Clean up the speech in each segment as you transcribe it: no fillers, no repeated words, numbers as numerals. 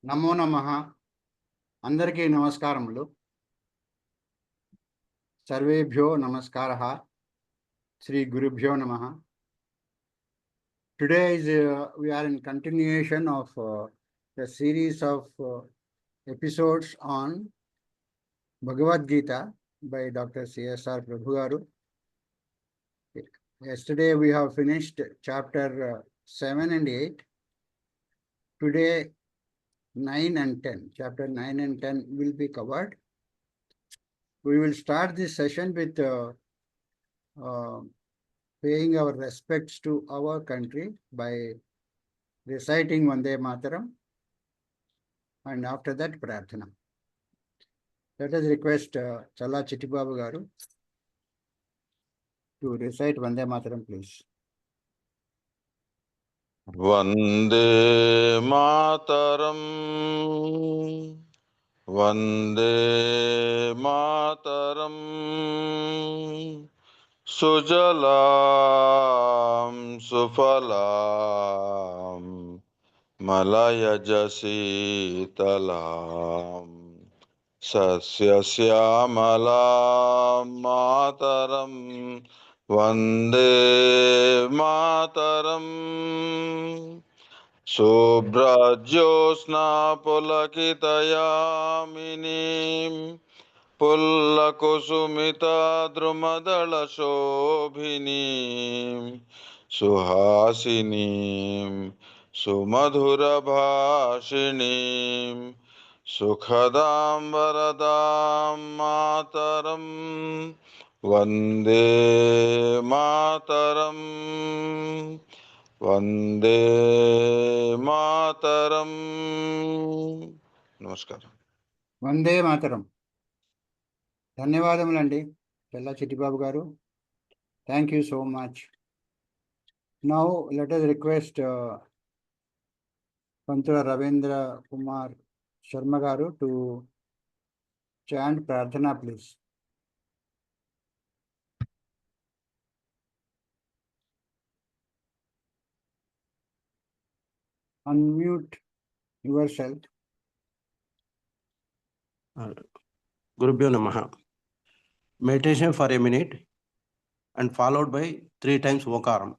నమో నమః. అందరికీ నమస్కారములు. సర్వేభ్యో నమస్కారః. శ్రీ గురుభ్యో నమః. Today we are in continuation of the series of episodes on Bhagawadgita by Dr. CSR Prabhu garu. Yesterday we have finished chapter 7 and 8. Today 9 and 10. Chapter 9 and 10 will be covered. We will start this session with paying our respects to our country by reciting Vande Mataram, and after that Prarthana. Let us request Challa Chittibabu garu to recite Vande Mataram, please. Vande Mataram, Vande Mataram, Sujalam Sufalam, Malayajasitalam, Sasyasyaamalam Mataram, Vande Mataram. Subhrajyosna pulakitayaminim pullakusumita drumadala shobhinim suhasinim sumadhura bhashinim sukhadam varadam mataram Vande Mataram. Vande Mataram. Namaskaram. Vande Mataram. ధన్యవాదములండి Challa Chittibabu garu. Thank you so much. Now let us request Pantula Ravindra Kumar Sharma garu to chant Prarthana, please. Unmute yourself. Gurubhyo Namaha. Meditation for a minute and followed by 3 times Vokaram.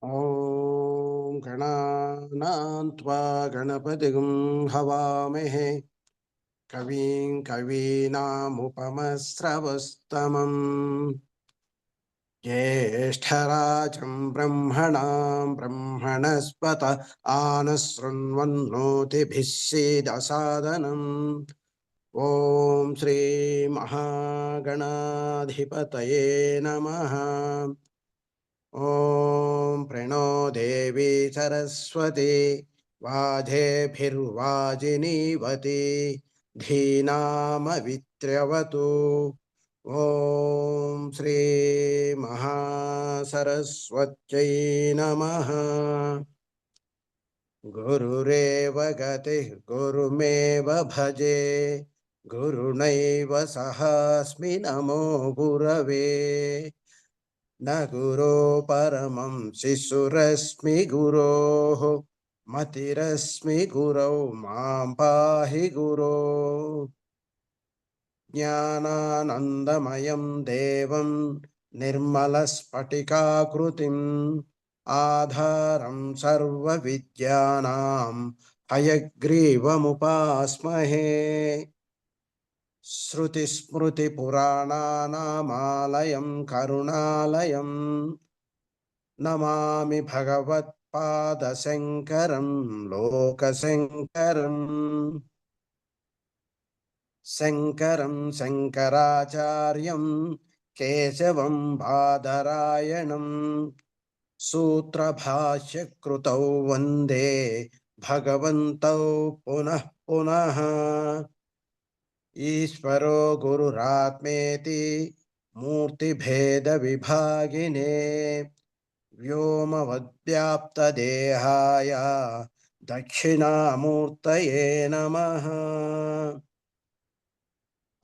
Om Gananantva Ganapatigum Havamahe Kavim Kavinamupamasravastamam Jyeshtharajan Brahmanam Brahmanaspata Anasrunvannotibhissedasadanam Om Shri Mahaganadhipataye Namaha. Om Prano Devi Saraswati Vajebhirvajinivati धीनामवित्र्यवतु। ॐ श्री महासरस्वत्यै नमः। गुरुरेव गतिः गुरुमेव भजे, गुरुणैव सहास्मि नमो गुरवे। न गुरो परमं शिशुरस्मि गुरोः, मतिरस्मि गुरौ मां पाहि गुरो। ज्ञानानन्दमयं देवं निर्मलस्फटिकाकृतिम् आधारं सर्वविद्यानां हयग्रीवमुपास्महे। श्रुतिस्मृतिपुराणानामालयं करुणालयं नमामि भगवत्पादशङ्करं लोकशङ्करम्। शङ्करं शङ्कराचार्यं केशवं बादरायणं सूत्रभाष्यकृतौ वन्दे भगवन्तौ पुनः पुनः। ईश्वरो गुरुरात्मेति मूर्तिभेदविभागिने व्योमवद्व्याप्तदेहाय दक्षिणामूर्तये नमः।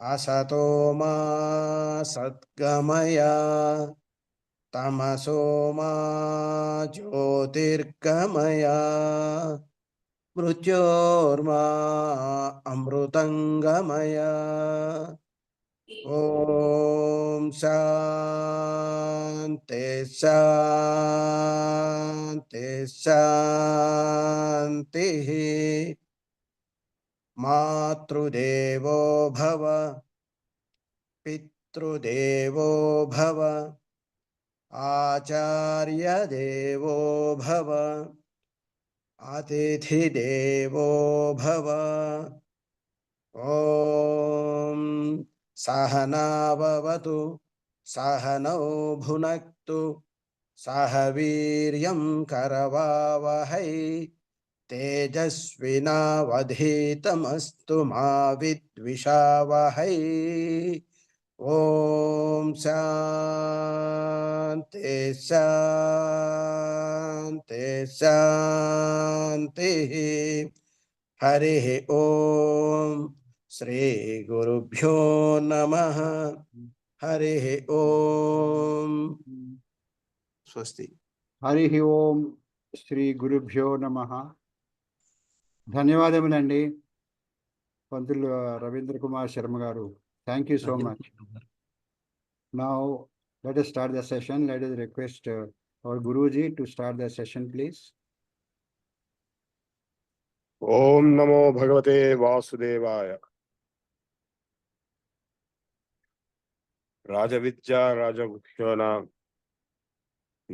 असतो मा सद्गमय तमसो मा ज्योतिर्गमय मृत्योर्मा अमृतंगमय। ॐ शान्ति शान्ति शान्तिः। मातृदेवो भव, पितृदेवो भव, आचार्य देवो भव, अतिथिदेवो भव। ॐ सहना भवतु, सहनौ भुनक्तु, सह वीर्यं करवावहै, तेजस्विनावधीतमस्तु मा विद्विषावहै। ॐ शान्ति शान्ति शान्तिः। हरिः ॐ श्री गुरुभ्यो नमः। हरिः ॐ स्वस्ति। హరి ఓం శ్రీ గురుభ్యో నమః. ధన్యవాదములండి పంతులు రవీంద్ర కుమార్ శర్మ గారు. Thank you so much. Now let us start the session. Let us request our Guruji to start the session, please. ओम नमो भगवते वासुदेवाय। राजविद्या राजगुह्योनां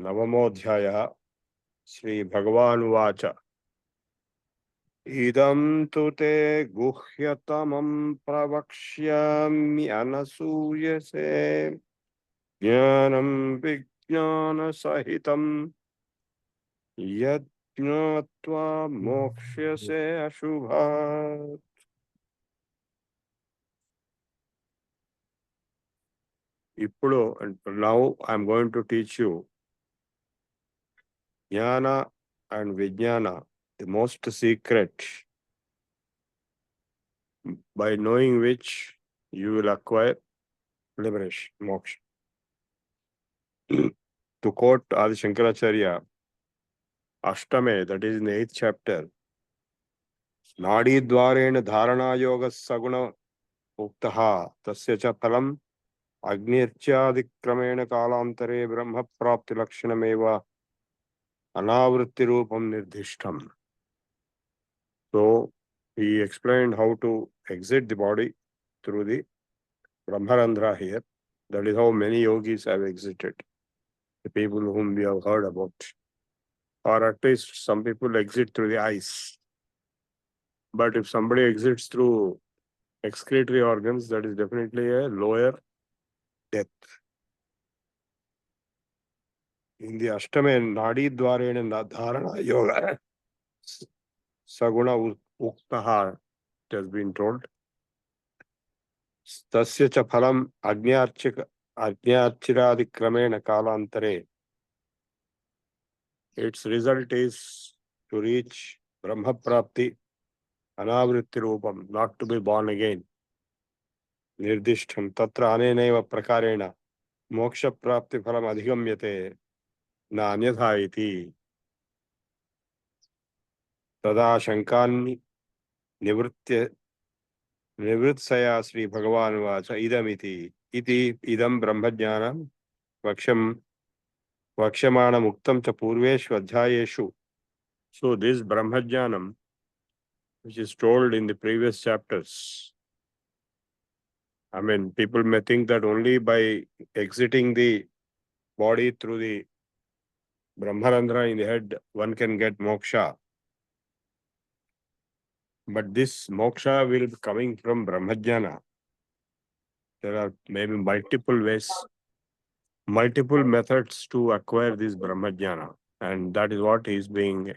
नवमोऽध्यायः। श्री भगवानुवाच इदं तु ते गुह्यतमं प्रवक्ष्याम्यनसूयसे ज्ञानं विज्ञानसहितं यज्ञात्वा मोक्ष्यसे अशुभात्। ఇప్పుడు now I am going to teach you jnana and vijnana, the most secret, by knowing which you will acquire liberation, moksha. To quote Adi Shankaracharya, Ashtame, that is in the 8th chapter, Nadi dvarena dharana yoga saguna uktaha tasya cha phalam Agnirchadikramena kalantare brahma prapti lakshanameva anavritti rupam nirdhishtam. So he explained how to exit the body through the Brahmarandhra here. That is how many yogis have exited, the people whom we have heard about. Or at least some people exit through the eyes. But if somebody exits through excretory organs, that is definitely a lower death. In the Ashtame, Nadi Dvarena Dharana Yoga, Saguna Uktaha, it has been told. tasya cha phalam ajñarchiradikrameణ kalantare. Its result is to reach Brahma Prapti, Anavritti Rupam, not to be born again. Nirdishtham tatra anenaiva prakareణ moksha prapti phalam adhigamyate na anyatha iti. Tada shankan निवृत्सया Shri भगवान watch इदमिति इति इदं ब्रह्मज्ञानं वक्ष्यमाणं उक्तं च पूर्वेषु अध्यायेषु. So this brahmajnanam, which is told in the previous chapters, I mean, people may think that only by exiting the body through the brahmarandhra in the head one can get moksha. But this moksha will be coming from brahmajnana. There are maybe multiple ways, multiple methods to acquire this brahmajnana, and that is what is being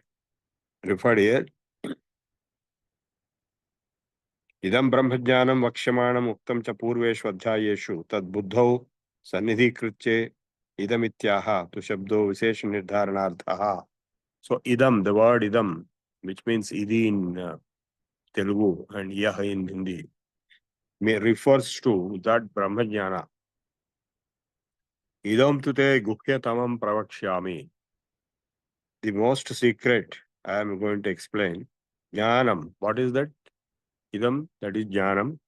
referred here. Idam brahmajnanam vakshamanam uktam cha purveshu adhyayeshu tad buddhau sannidhikritye idamityaha tu shabdo vishesha nirdharanarthaha. So idam, the word idam, which means idi in Telugu and yah in Hindi, refers to that brahmajnana. Idam tute guhyatamam pravakshyami. The most secret I am going to explain. Jnanam. What is that? Idam, that is jnanam.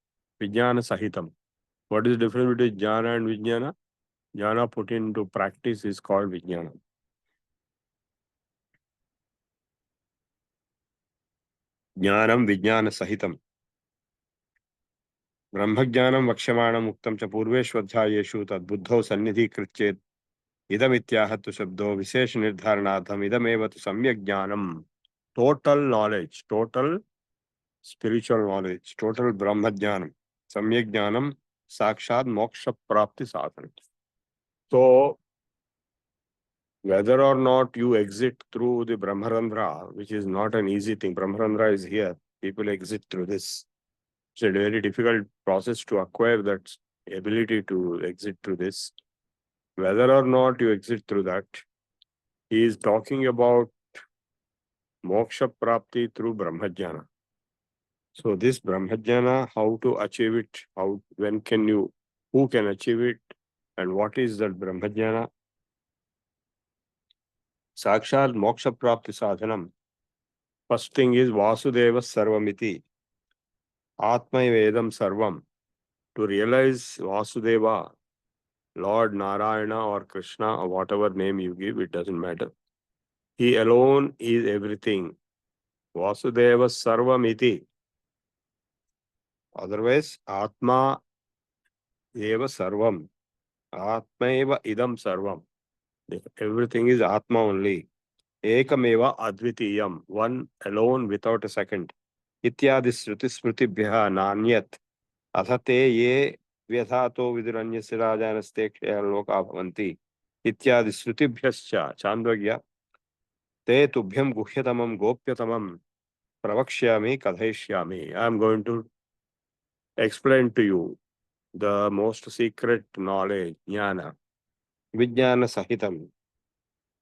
Vijnana sahitam. What is the difference between jnana and vijnana? Jnana put into practice is called vijnana. Jnanam vijnana sahitam. Brahmajnanam vakshamanam uktam cha purveshvadhyayeshu tad buddhau sannidhi kritchet idam ityahatu shabdo vishesha nirdharanadham idam eva tu samyak jnanam. Total knowledge, total spiritual knowledge, total brahmajnanam. Samyak jnanam sakshad moksha prapti sadhana. So, whether or not you exit through the brahmarandhra, which is not an easy thing, brahmarandhra is here, people exit through this. It's a very difficult process to acquire that ability to exit through this. Whether or not you exit through that, he is talking about moksha prapti through brahmajnana. So this brahmajnana, how to achieve it, when can you, who can achieve it, and what is that brahmajnana? Sakshad moksha prapti sadhanam. First thing is Vasudeva Sarvamiti. Atma Vedam Sarvam. To realize Vasudeva, Lord Narayana or Krishna or whatever name you give, it doesn't matter. He alone is everything. Vasudeva Sarvamiti. Otherwise, Atma Eva Sarvam. Atma Eva Idam Sarvam. Everything is Atma only. Ekameva Advitiyam. One alone without a second. Ityadi Sruti Smritibhya Nanyat. Athate ye vyathato viduranyasya rajanaste loka bhavanti. Ityadi Srutibhyascha Chandogya. Te tubhyam guhyatamam gopyatamam pravakshyami kadhaishyami. I am going to explain to you the most secret knowledge, jnana, vijnana sahitam,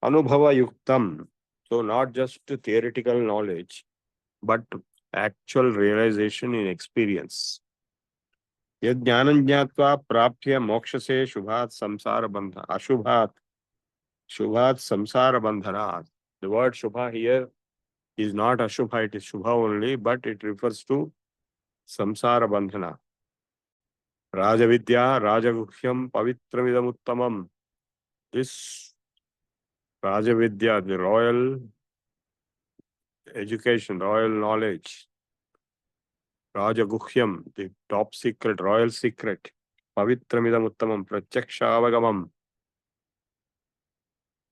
anubhava yuktam. So not just theoretical knowledge, but actual realization in experience. Yad jnanam jnatva praptya mokshase shubhat samsara bandha ashubhat shubhat samsara bandhanat. The word shubha here is not ashubha, it is shubha only, but it refers to samsara bandhana. Rajavidya rajaguhyam pavitramidam uttamam. This Rajavidya, the royal education, royal knowledge, Rajaguhyam, the top secret, royal secret, Pavitramidam Uttamam, Pratyakshavagamam,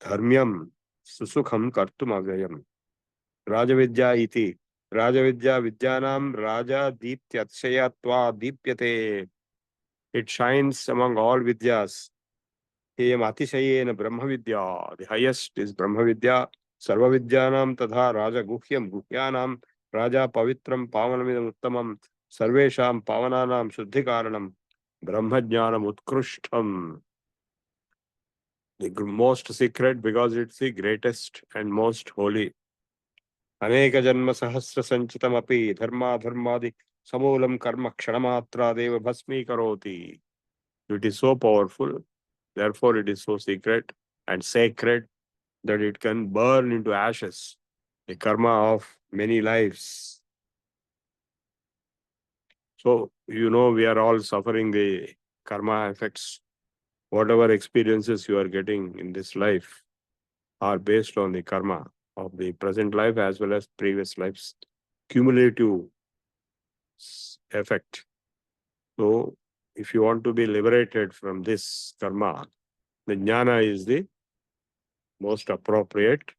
Dharmyam, Susukham Kartum Avyayam. Rajavidya iti. Rajavidya Vidyanam Raja Deeptyatsayatva Deepyate. It shines among all Vidyas. Heyam Atishayena Brahma Vidya. The highest is Brahma Vidya. Sarva Vidyanam Tadha Raja Guhyam Guhyanam Raja Pavitram Pavanamidam Uttamam Sarvesham pavananam shuddhikaranam brahmajnanam utkrishtam. The most secret because it's the greatest and most holy. Aneka janma sahasra sanchitam api dharma dharmadi samulam karma kshanamatra deva bhasmi karoti. It is so powerful, therefore it is so secret and sacred that it can burn into ashes the karma of many lives. So, you know, we are all suffering the karma effects. Whatever experiences you are getting in this life are based on the karma of the present life as well as previous lives, cumulative effect. So, if you want to be liberated from this karma, the jnana is the most appropriate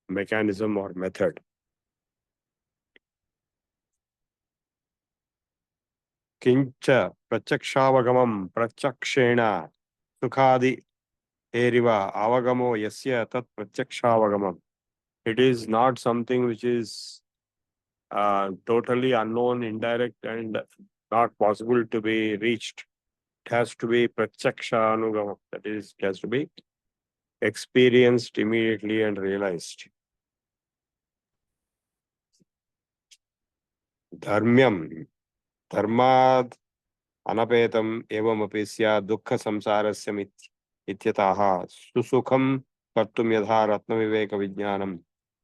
mechanism or method. Kincha prachakshaavagamam prachakshena sukhadi eriva avagamo yasya tat prachakshaavagamam. It is not something which is totally unknown, indirect, and not possible to be reached. It has to be prachaksha anugama. That is, it has to be experienced immediately and realized. Dharmyam, dharmad anapetam evamapi sya dukkha samsarasya ityataha susukham kartum yadha ratna viveka vijnanam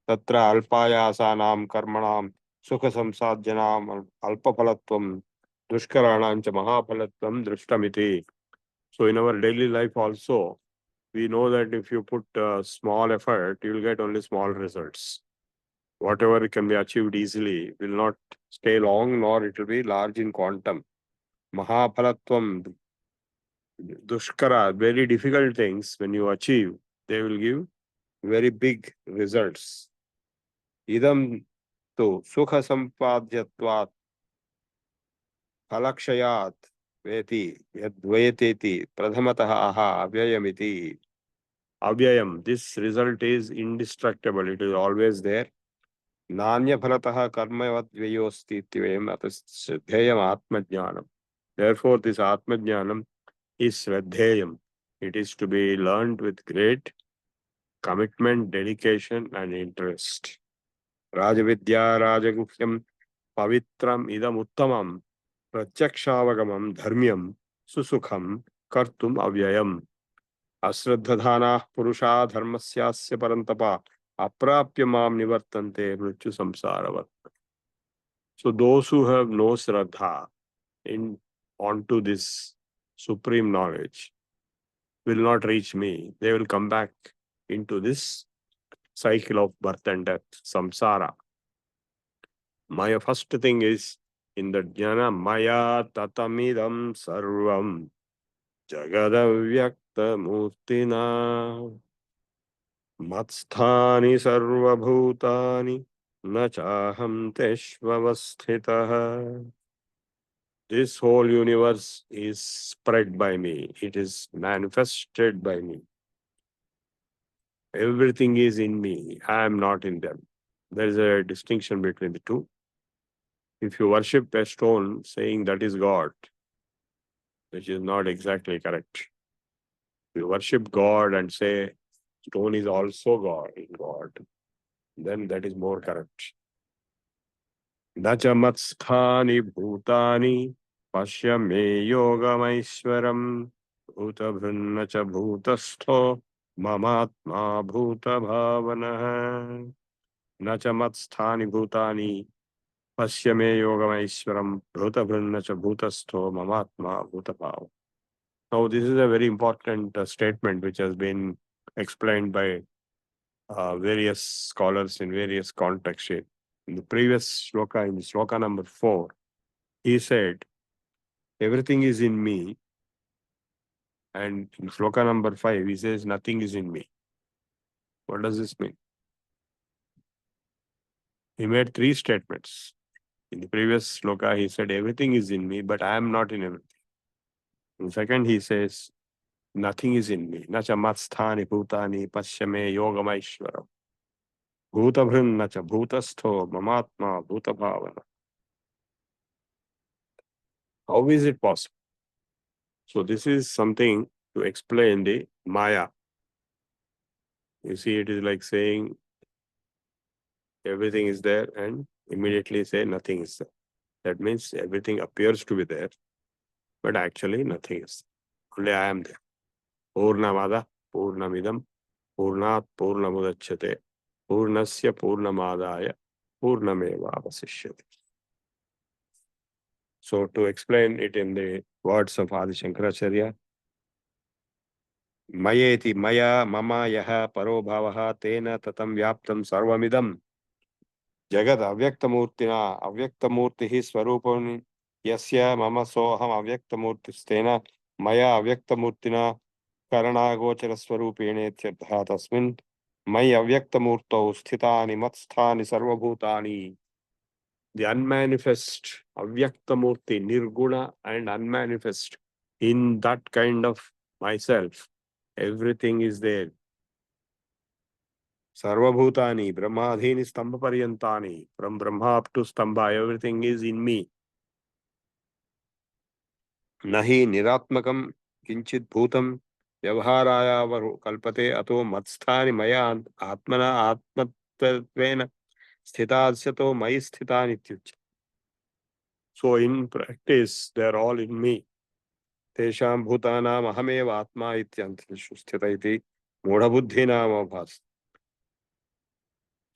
tatra alpayasanam karmanam sukha samsadjanam alpapalatvam dushkaranam cha mahapalatvam drishtamiti. So in our daily life also, we know that if you put small effort, you will get only small results. Whatever can be achieved easily will not stay long, nor it will be large in quantum. Mahapalatvam, dushkara, very difficult things, when you achieve, they will give very big results. Idam tu sukha sampadyatvat kalakshayat veti yadvayateti pradhamataha aha avyayamiti. Avyayam, this result is indestructible, it is always there. Nanya phalataha karmavat vyayosti ityayam atastheyam atmajnanam. Therefore, this atmajnanam is sraddheyam. It is to be learned with great commitment, dedication, and interest. Rajavidya rajaguhyam pavitram idam uttamam prachakshaavagamam dharmyam susukham kartum avyayam. Asraddhadhana purusha dharmasyasya parantapa aprapya mam nivartante mrityu samsaravat. So those who have no sraddha onto this supreme knowledge will not reach me. They will come back into this cycle of birth and death, samsara. My first thing is in the jnana, maya tatamidam sarvam jagadavyakta murtina matsthani sarvabhutani nachaham teshvavasthitaha. This whole universe is spread by me. It is manifested by me. Everything is in me. I am not in them. There is a distinction between the two. If you worship a stone saying that is God, which is not exactly correct. If you worship God and say stone is also God, then that is more correct. Nacha matsthani bhutani pasya me yogamaishwaram bhuta bhrunnacha bhutastho mamatma bhuta bhavanaha. Nacha matsthani bhutani pasya me yogamaishwaram bhuta bhrunnacha bhutastho mamatma bhuta bhavanaha. Now, this is a very important statement which has been explained by various scholars in various contexts. In the previous shloka, in shloka number 4, he said, everything is in me. And in shloka number 5, he says, nothing is in me. What does this mean? He made 3 statements. In the previous shloka, he said, everything is in me, but I am not in everything. In second, he says, nothing is in me. Nacha matsthani bhutani pashyame yogamaishwaram. Bhuta bhrunnacha bhutastho mamatma bhuta bhavana. How is it possible? So this is something to explain the Maya. You see, it is like saying everything is there and immediately say nothing is there. That means everything appears to be there, but actually nothing is there. Only I am there. Purnamada, Purnamidam, Purnat Purnamudachyate, Purnasya Purnamadaya, Purnameva Avasishyate. So to explain it in the words of Adi Shankaracharya, Mayeti Maya Mama Yaha Paro Bhavaha Tena Tatam Vyaptam Sarvamidam Jagad Avyaktamurtina Avyaktamurtihi Swarupam Yasya Mama Soham Avyaktamurtistena Maya Avyaktamurtina Karanagochara Swarupene Tyartha Tasmin Maya Avyaktamurto Sthitani Matsthani Sarvabhutani. The unmanifest, Avyaktamurti, Nirguna and unmanifest, in that kind of myself, everything is there. Sarvabhutani, Brahmadhini Stambha Paryantani, from Brahma up to Stambha, everything is in me. Nahi Niratmakam Kinchit Bhutam Vyavharaya Kalpate Ato Matsthani Maya Atmana Atmatvena Sthitadsyato Mai Sthitani Ityuchyate. So in practice, they are all in me. Tesham bhutanam ahameva atma ityantrishu sthita iti modha buddhinam abhas.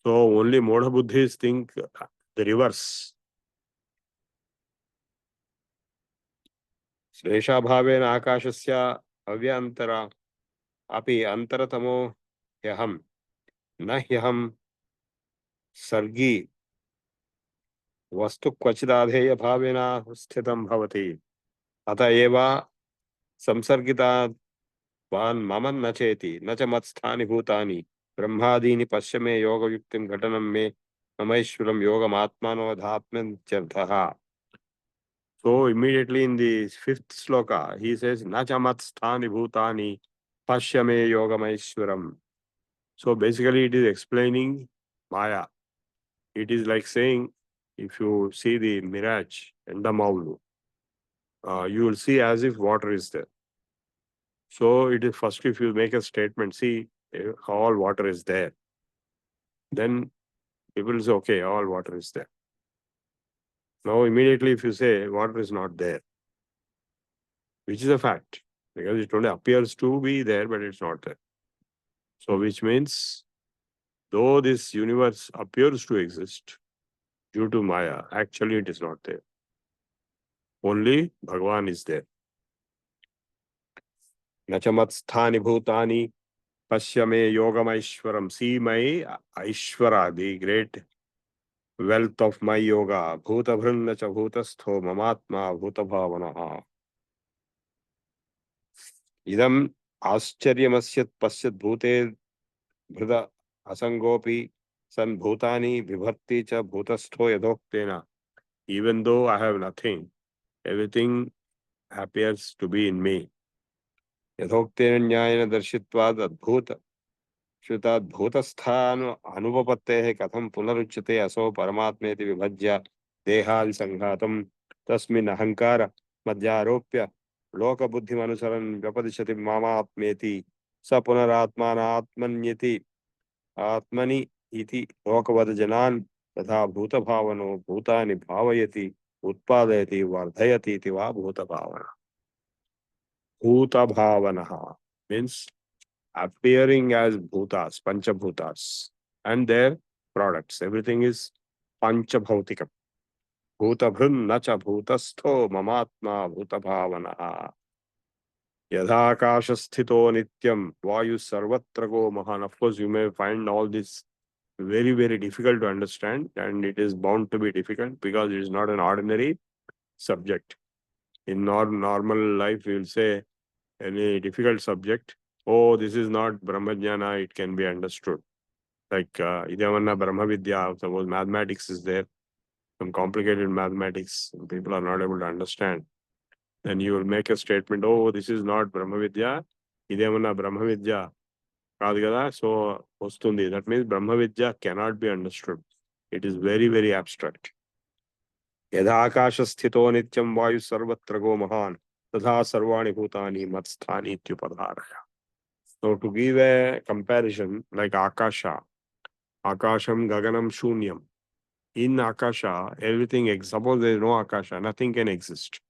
So only modha buddhis think the reverse. Svesha bhavena akashasya avyantara api antaratamo hyaham na hyaham sargi vastu kvachidadheya bhavena sthitam bhavati. Ata eva samsargita van maman nacheti nacha matsthani bhutani brahmadini pasyame yoga yuktim ghatanam me mamaishwaram yogam atmano dhatman charthaha. So immediately in the fifth sloka, he says, nacha matsthani bhutani pasyame yogamaishwaram. So basically it is explaining Maya. It is like saying, if you see the mirage and the Maulu, you will see as if water is there. So it is first if you make a statement, see all water is there. Then people say, okay, all water is there. Now immediately if you say water is not there, which is a fact, because it only appears to be there, but it's not there. So which means, though this universe appears to exist due to Maya, actually it is not there. Only Bhagavan is there. Nachamat bhutani pasyame yogam aishwaram. See my aishwara, the great wealth of my yoga. Bhuta bhrunnacha bhutastho mamatma bhuta bhavanaha. Idam ascharyamasya pasyat bhute bhrida asangopi san bhutani vibhakti cha bhutastho yadoktena. Even though I have nothing, everything appears to be in me. Yadhoktena nyayana darshitvad adbhuta shritad bhutasthanu anupapattehe katham punaruchyate aso paramatmeti vibhajya dehal sanghatam tasmin ahankara madhyaropya loka buddhim anusaran vyapadishati mamatmeti sa punaratmana atmanyati atmani iti lokavad janan तथा भूत भावनो भूतानि भावयति उत्पादयति वर्धयति इति वा भूत भावना. भूत भावना means appearing as bhutas, panchabhutas, and their products. Everything is panchabhautikam. Bhuta bhrun nacha bhutastho mamatma bhuta bhavana. Yadhakasha sthito nityam vayu sarvatra go mahan. Of course, you may find all this very, very difficult to understand, and it is bound to be difficult because it is not an ordinary subject. In normal life, we will say any difficult subject, oh, this is not Brahmajnana, it can be understood. Like Idavanna Brahmavidya, suppose mathematics is there, some complicated mathematics, people are not able to understand. Then you will make a statement, oh, this is not Brahmavidya, Idavanna Brahmavidya. So, that means Brahmavidya cannot be understood. It is very, very abstract. Yadha akasha sthito nityam vayu sarvatra go mahan tadha sarvani bhutani matsthani ityupadharaya. So to give a comparison, like Akasha, Akasham Gaganam Shunyam. In Akasha, everything, suppose there is no Akasha, nothing can exist.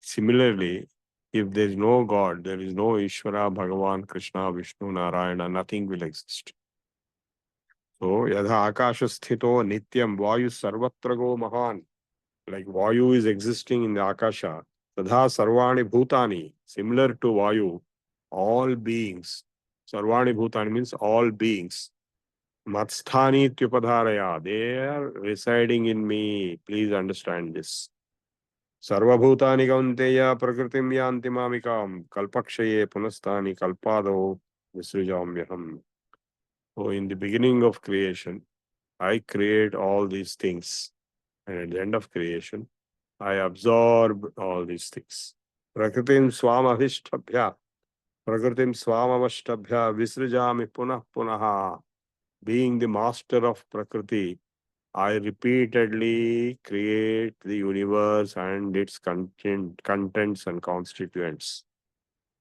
Similarly, if there is no God, there is no Ishvara, Bhagavan, Krishna, Vishnu, Narayana, nothing will exist. So, Yadha Akasha Sthito Nityam Vayu Sarvatra Go Mahan. Like Vayu is existing in the Akasha. Tadha Sarvani Bhutani. Similar to Vayu, all beings. Sarvani Bhutani means all beings. Matsthani Tyupadharaya. They are residing in me. Please understand this. Sarvabhutani kaunteya prakritim yanti mamikam kalpakshaye punastani kalpado visrujamyaham. So in the beginning of creation, I create all these things. And at the end of creation, I absorb all these things. Prakritim swamavishtabhya. Prakritim swamavishtabhya visrujami punah punaha. Being the master of Prakriti, I repeatedly create the universe and its contents and constituents.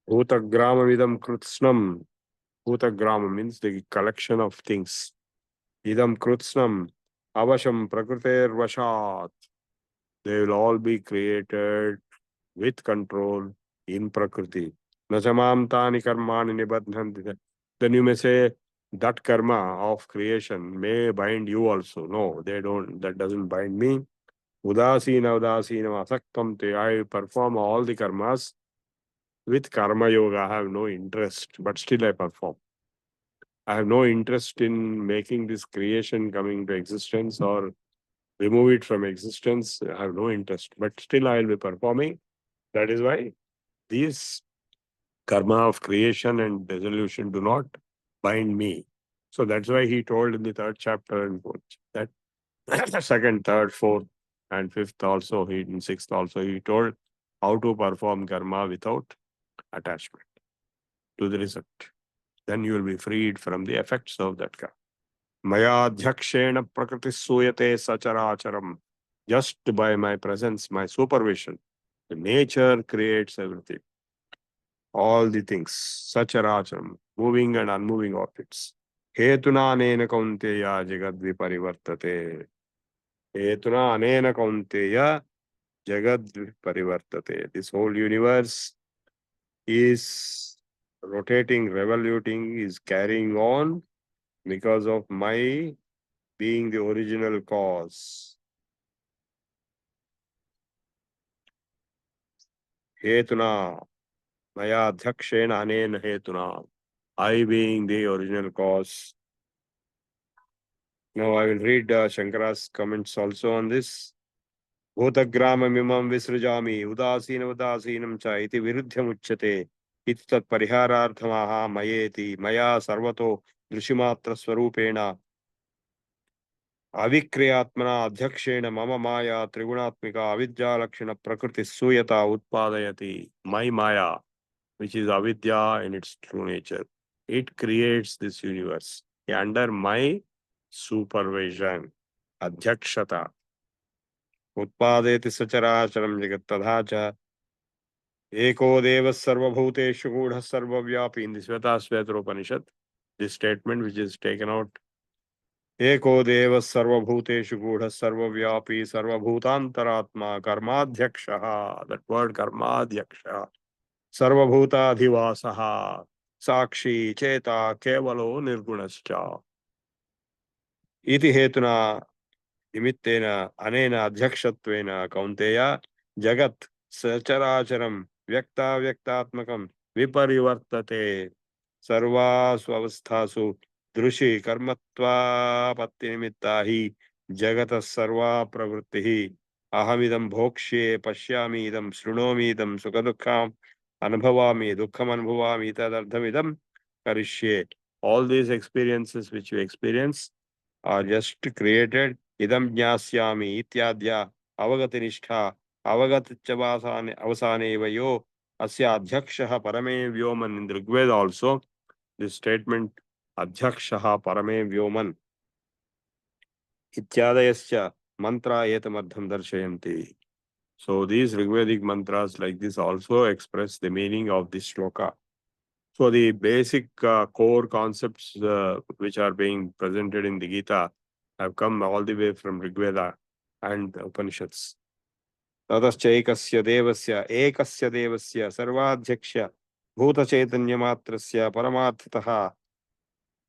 Bhutagramamidam krutsnam. Bhutagrama means the collection of things. Idam krutsnam avasham prakriter vashat. They will all be created with control in Prakriti. Nachamam tani karmani nibadhanti. Then you may say, that karma of creation may bind you also. No, they don't. That doesn't bind me. Udasina asaktam te. I perform all the karmas with karma yoga. I have no interest, but still I perform. I have no interest in making this creation coming to existence or remove it from existence. I have no interest, but still I will be performing. That is why these karma of creation and dissolution do not bind me. So that's why he told in the third chapter and fourth that second, third, fourth, and fifth also, in sixth also, he told how to perform karma without attachment to the result. Then you will be freed from the effects of that karma. Maya dhakshena prakriti suyate sacharacharam. Just by my presence, my supervision, the nature creates everything. All the things, sacharacharam, moving and unmoving objects. Hetuna anena kaunteya jagad viparivartate. Hetuna anena kaunteya jagad viparivartate. This whole universe is rotating, revoluting, is carrying on because of my being the original cause. Hetuna, maya dhakshena anena hetuna. I being the original cause. Now I will read Shankara's comments also on this. Bhutagrama mimam visrujami udasinam cha iti viruddhyam uchyate iti tat parihararthamaha mayeti maya sarvato drishimatra swarupena avikriyatmana adhyakshena mama maya trigunatmika avidya lakshana prakriti suyata utpadayati. My maya, which is avidya in its true nature, it creates this universe under my supervision, adhyakshata. Utpadeti sacharacharam jagat tadha cha eko deva sarvabhuteshu gudha sarvavyapi. In the Shvetashvatara Upanishad, this statement which is taken out, eko deva sarvabhuteshu gudha sarvavyapi sarvabhutantaratma karmadhyakshaha. That word karmadhyaksha. Sarvabhutadhivasaha sakshi cheta kevalo nirgunascha. Iti hetuna nimittena anena adhyakshatvena kaunteya jagat sacharacharam vyakta vyaktatmakam viparivartate sarvasu avasthasu drushi karmatva patti nimittahi jagata sarva pravrittihi ahamidam bhokshe pashyami idam shrunomi idam sukadukham anubhavami dukkham anubhavami tadardhamidam karishye. All these experiences which you experience are just created. Idam jnasyami ityadya avagatinishta avagatchavasane avasane vayo asya adhyakshaha parame vyoman. In the Rigveda also, this statement adhyakshaha parame vyoman ityadayasya mantra etamardham darshayanti. So these Rigvedic mantras like this also express the meaning of this shloka. So the basic core concepts which are being presented in the Gita have come all the way from Rigveda and Upanishads. Tadascha ekasya devasya sarvadhyaksha bhuta chaitanya matrasya paramarthataha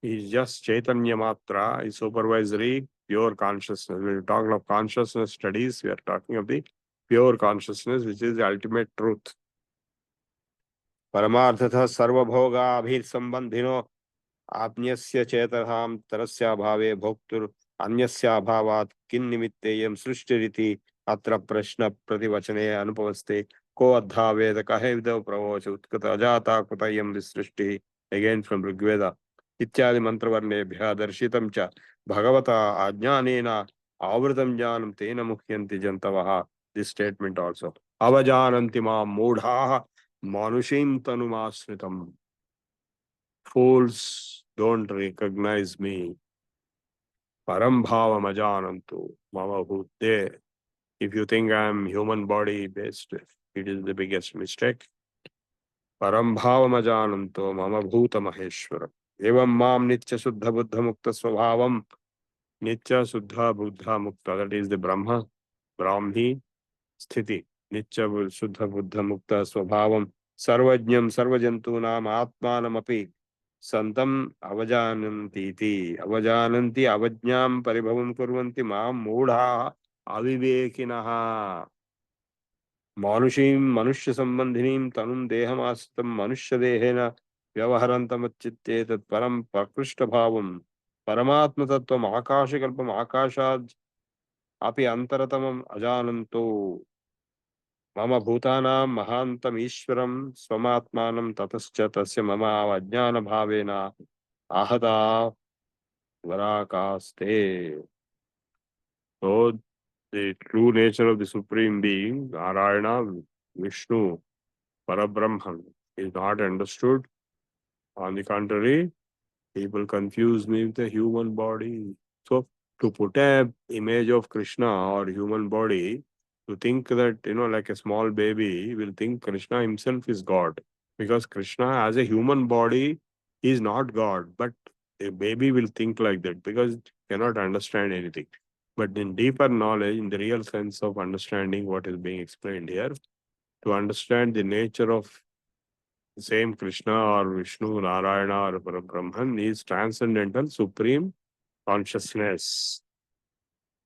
is just Chaitanya Matra, is supervisory, pure consciousness. When we talk of consciousness studies, we are talking of the pure consciousness, which is the ultimate truth. Paramarthatha sarvabhoga abhir sambandhino apnyasya chetarham tarasya bhave bhoktur anyasya bhavat kin nimitteyam srishtiriti atra prashna prativachane anupavaste ko adha veda kahe vidav pravocha utkata ajata kutayam visrishti. Again from Rigveda. इत्यादि मंत्रवर्णेभ्यः दर्शितं च भगवता आज्ञानेन आवृतं ज्ञानं तेन मुह्यन्ति जन्तवः. This statement also. अवजानन्ति मां मूढाः मानुषीं तनुमाश्रितम्. Fools don't recognize me. Param bhavam ajanantu mama bhute. If you think I am human body based, it is the biggest mistake. Param bhavam ajanantu mama bhuta maheshwara. Evam mam nitya suddha buddha mukta svabhavam. Nitya suddha buddha mukta, that is the Brahma, Brahmi sthiti. Nitya suddha buddha mukta svabhavam. Sarvajñam sarvajantunam atmanam api santam avajananti iti. Avajananti avajñam paribhavam kurvanti mam moodha avivekinaha. Manushim manushya sambandhinim tanum dehamastam manushya dehena व्यवहरन्तमच्चित्ते तत्परं प्रकृष्टभावं परमात्मतत्त्वम् आकाशकल्पम् आकाशात् अपि अन्तरतमम् अजानन्तो मम भूतानां महान्तम् ईश्वरं स्वमात्मानं ततश्च तस्य मम अज्ञानभावेन आहता वराकास्ते. So the true nature of the Supreme Being, Narayana, Vishnu, Parabrahman, is not understood. On the contrary, people confuse me with the human body. So to put a image of Krishna or human body, to think that, like a small baby will think Krishna himself is God. Because Krishna as a human body is not God. But a baby will think like that because it cannot understand anything. But in deeper knowledge, in the real sense of understanding what is being explained here, to understand the nature of same Krishna or Vishnu, Narayana or Brahman is transcendental, supreme consciousness.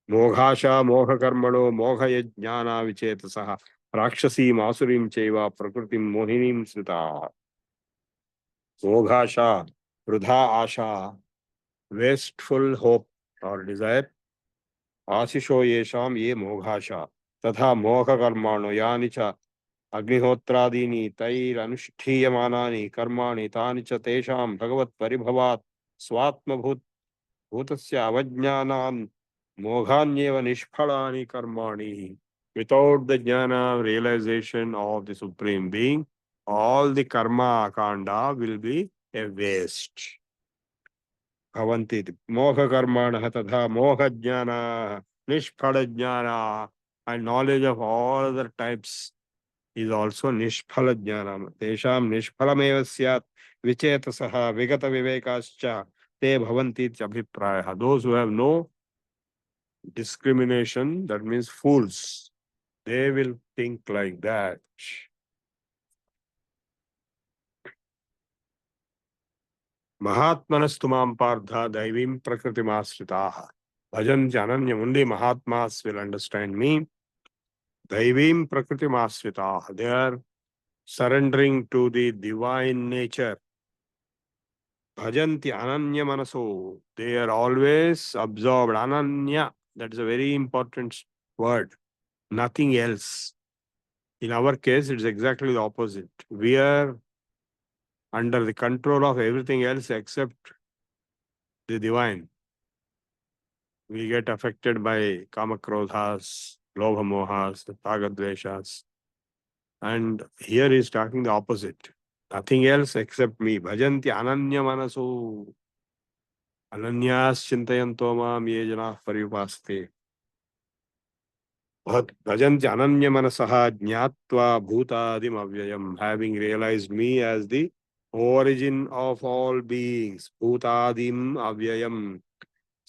Moghasha, moha karmano, moha yajnana vichetasaha, rakshasi masurim cheva, prakritim mohinim srita. Moghasha, vruddha asha, wasteful hope or desire. Asisho yesham ye moghasha, tatha moha karmano yanicha. अग्निहोत्रादीनि तैरनुष्ठीयमानानि कर्माणि तानि च तेषां भगवत् परिभवात् स्वात्मभूत भूतस्य अवज्ञानान् मोघान्येव निष्फलानि कर्माणि. Without the jnana realization of the Supreme Being, all the karma kanda will be a waste. Bhavanti moha karmanah tadha moha jnana nishphala jnana, and knowledge of all other types is also nishphala jnanam. Tesham nishphalameva syat vichetasaha vigata vivekascha te bhavanti abhiprayah. Those who have no discrimination, that means fools, they will think like that. Mahatmanastumam partha daivim prakritimāsritaha. Bhajanti ananyam. Only Mahatmas will understand me. Daivim prakritimāsritaha. They are surrendering to the divine nature. Bhajanti ananya manaso. They are always absorbed. Ananya. That is a very important word. Nothing else. In our case, it's exactly the opposite. We are under the control of everything else except the divine. We get affected by kamakrodhas, lobha mohas, tagadveshas. And here he is talking the opposite. Nothing else except me. Bhajanti ananya manaso. Ananyas chintayanto mam ye janah pariupaste. Bhajanti ananya manasaha jnatva bhutadim avyayam, having realized me as the origin of all beings, bhutadim avyayam.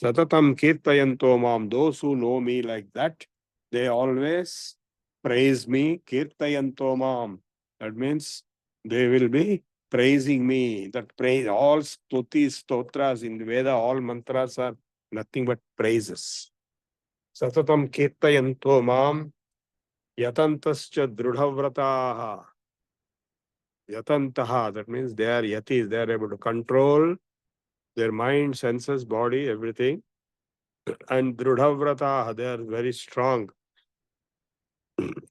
Satatam kirtayanto mam, those who know me like that, they always praise me, kirtayanto mam. That means they will be praising me. That praise, all stutis, stotras in the Veda, all mantras are nothing but praises. Satatam kirtayanto mam, yatantascha drudhavrataha. Yatantaha, that means they are yatis, they are able to control their mind, senses, body, everything. And drudhavrataha, they are very strong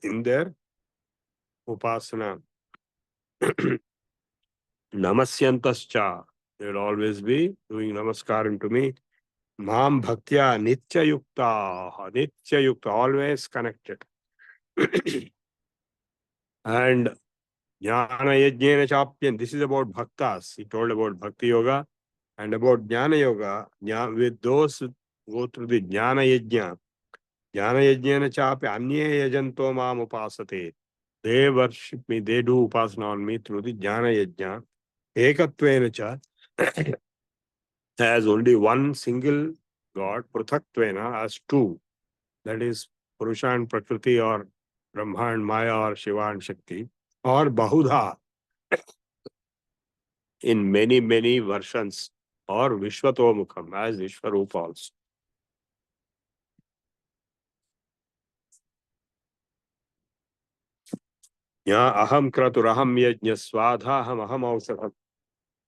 in their upasana. Namasyantascha, they will always be doing namaskaram to me. Mam bhaktya nitya yukta, always connected. And jnana yajnana chapyan, this is about bhaktas. He told about bhakti yoga and about jnana yoga. With those who go through the jnana yajna, jnana yajnana chapi anye yajanto mam upasate. They worship me, they do upasana on me through the jnana yajna. Ekatvena cha, as only one single God, pruthatvena as two. That is Purusha and Prakriti, or Brahma and Maya, or Shiva and Shakti, or Bahudha in many, many versions, or Vishwatomukham as Vishwarupa also. Ya aham kraturaham yajna swadhaham aham ausadham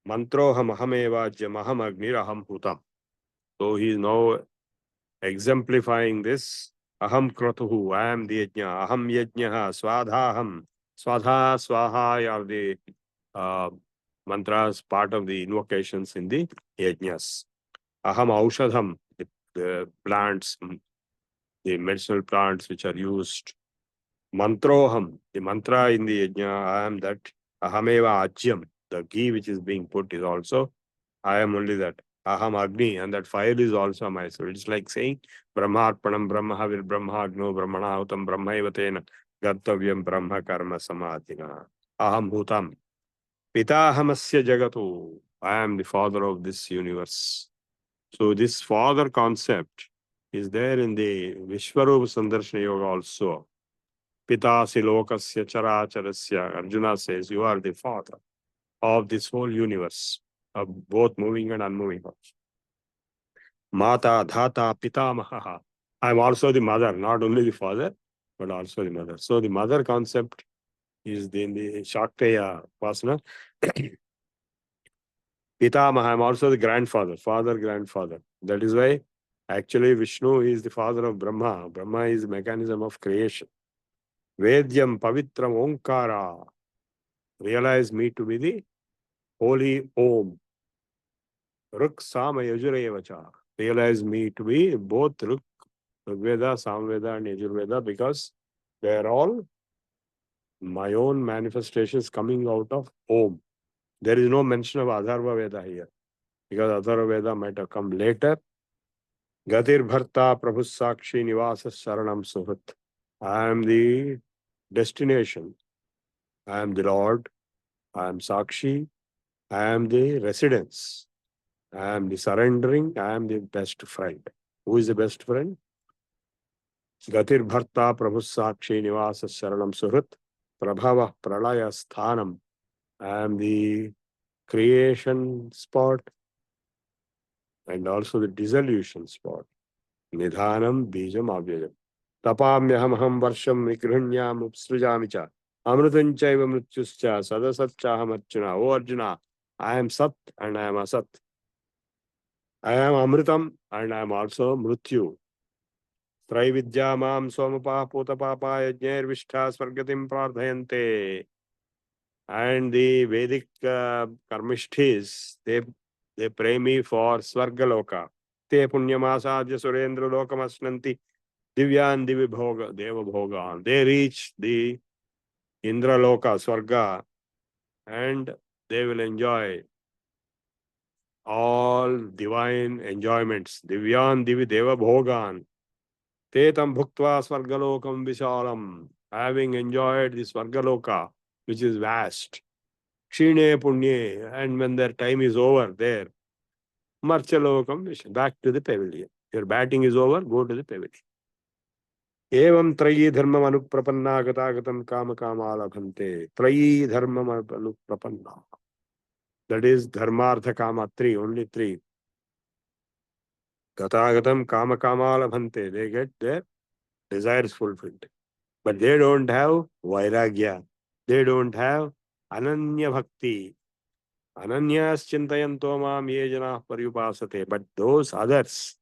mantroham ahamevajyam aham agniraham hutam. So he is now exemplifying this. Aham kratuhu, I am the yajna. Aham yajnaha, swadhaham. Swadha, swaha are the mantras, part of the invocations in the yajnas. Aham aushadham, the plants, the medicinal plants which are used. Mantroham, the mantra in the yajna, I am that. Ahameva ajyam, the ghee which is being put is also, I am only that. Aham Agni, and that fire is also myself. It's like saying, Brahmarpanam Brahmahavir Brahmagno Brahmanautam Brahmaivatena Gattavyam Brahma Karma Samadhina. Aham Bhutam. Pitahamasya Jagatu. I am the father of this universe. So this father concept is there in the Vishwarupa Sandarshana Yoga also. Pitasi Lokasya Characharasya. Arjuna says, you are the father of this whole universe, of both moving and unmoving. Mata, Dhata, Pitamaha. I am also the mother, not only the father, but also the mother. So the mother concept is in the Shakteya Upasana. Pitamaha, I am also the grandfather, father, grandfather. That is why actually Vishnu is the father of Brahma. Brahma is the mechanism of creation. Vedyam, Pavitram, Omkara. Realize me to be the holy Om. Ruk, Sama, Yajurevacha. Realize me to be both Ruk, Veda, Samveda, and Yajurveda, because they are all my own manifestations coming out of Om. There is no mention of Atharva Veda here, because Atharva Veda might have come later. Gatir Bharta Prabhu Sakshi Nivasa Saranam Suhat. I am the destination. I am the Lord. I am Sakshi. I am the residence. I am the surrendering. I am the best friend. Who is the best friend? Gatir Bharta Prabhu Sakshi Nivasa Saranam Suhat. Prabhava Pralaya Sthanam. I am the creation spot and also the dissolution spot. Nidhanam Bijam Avyayam. Tapamyaham ham varsham nikrunyam upsrujamicha. Amrutanchaiva mrityuscha sadasatchaham arjuna. O Arjuna, I am Sat and I am Asat. I am Amritam and I am also Mrityu. Traividya mam somapa putapapa yajner vishtha svargatim prardhayante. And the Vedic karmishthis, they pray me for Svargaloka. Te punyamasajya surendra lokamasnanti divyan divibhoga deva bhoga. They reach the Indra Loka, Swarga, and they will enjoy all divine enjoyments. Divyan divi deva bhogan. Tetam bhuktva swargalokam vishalam. Having enjoyed this Swargaloka, which is vast. Kshine punye. And when their time is over there, Marchalokam vishalam. Back to the pavilion. Your batting is over, go to the pavilion. Evam trayi dharmam anuprapanna gatagatam kama kama alabhante. Trayi dharmam anuprapanna. That is dharmartha kama, three, only three. Gatagatam kama kama alabhante. They get their desires fulfilled. But they don't have vairagya. They don't have ananya bhakti. Ananyas chintayanto mam ye jana paryupasate. But those others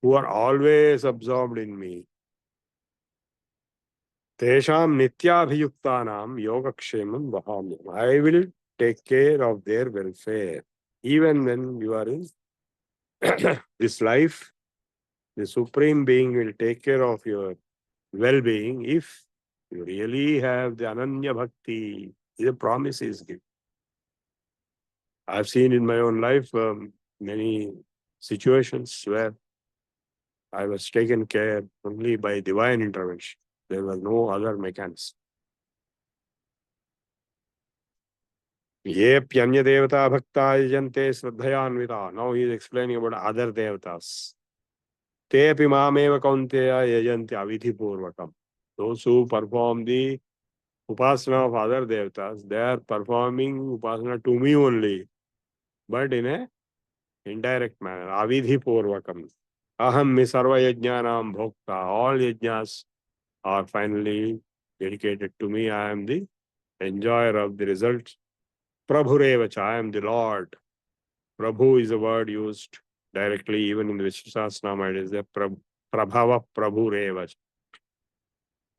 who are always absorbed in me, tesham nityabhiyuktanam yogakshemam vahamyam. I will take care of their welfare. Even when you are in this life, the Supreme Being will take care of your well-being if you really have the Ananya Bhakti. The promise is given. I've seen in my own life many situations where I was taken care only by divine intervention. There was no other mechanism. Yepyanya devata bhakta yajante sraddhayanvita. Now he is explaining about other devatas. Tepi mameva kaunteya yajanti avidhi purvakam. Those who perform the upasana of other devatas, they are performing upasana to me only, but in a indirect manner. Avidhi purvakam. Aham mi sarva yajnanam bhokta. All yajnas are finally dedicated to me. I am the enjoyer of the results. Prabhu revacha. I am the Lord. Prabhu is a word used directly even in the Vishnu Sahasranama. It is a Prabhava Prabhu revacha.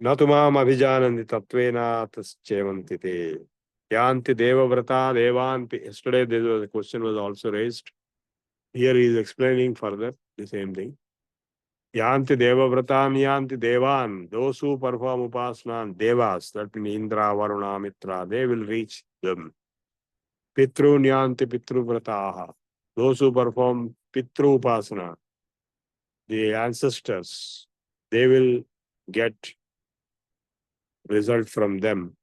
Natumam abhijanandi tatvena taschevanti te. Yanti devavrata devan. Yesterday the question was also raised. Here he is explaining further the same thing. Yanti devavratan yanti devan. Those who perform upasana, devas, that means Indra, Varuna, Mitra, they will reach them. Pitrun yanti pitruvrataha. Those who perform pitru upasana, the ancestors, they will get result from them.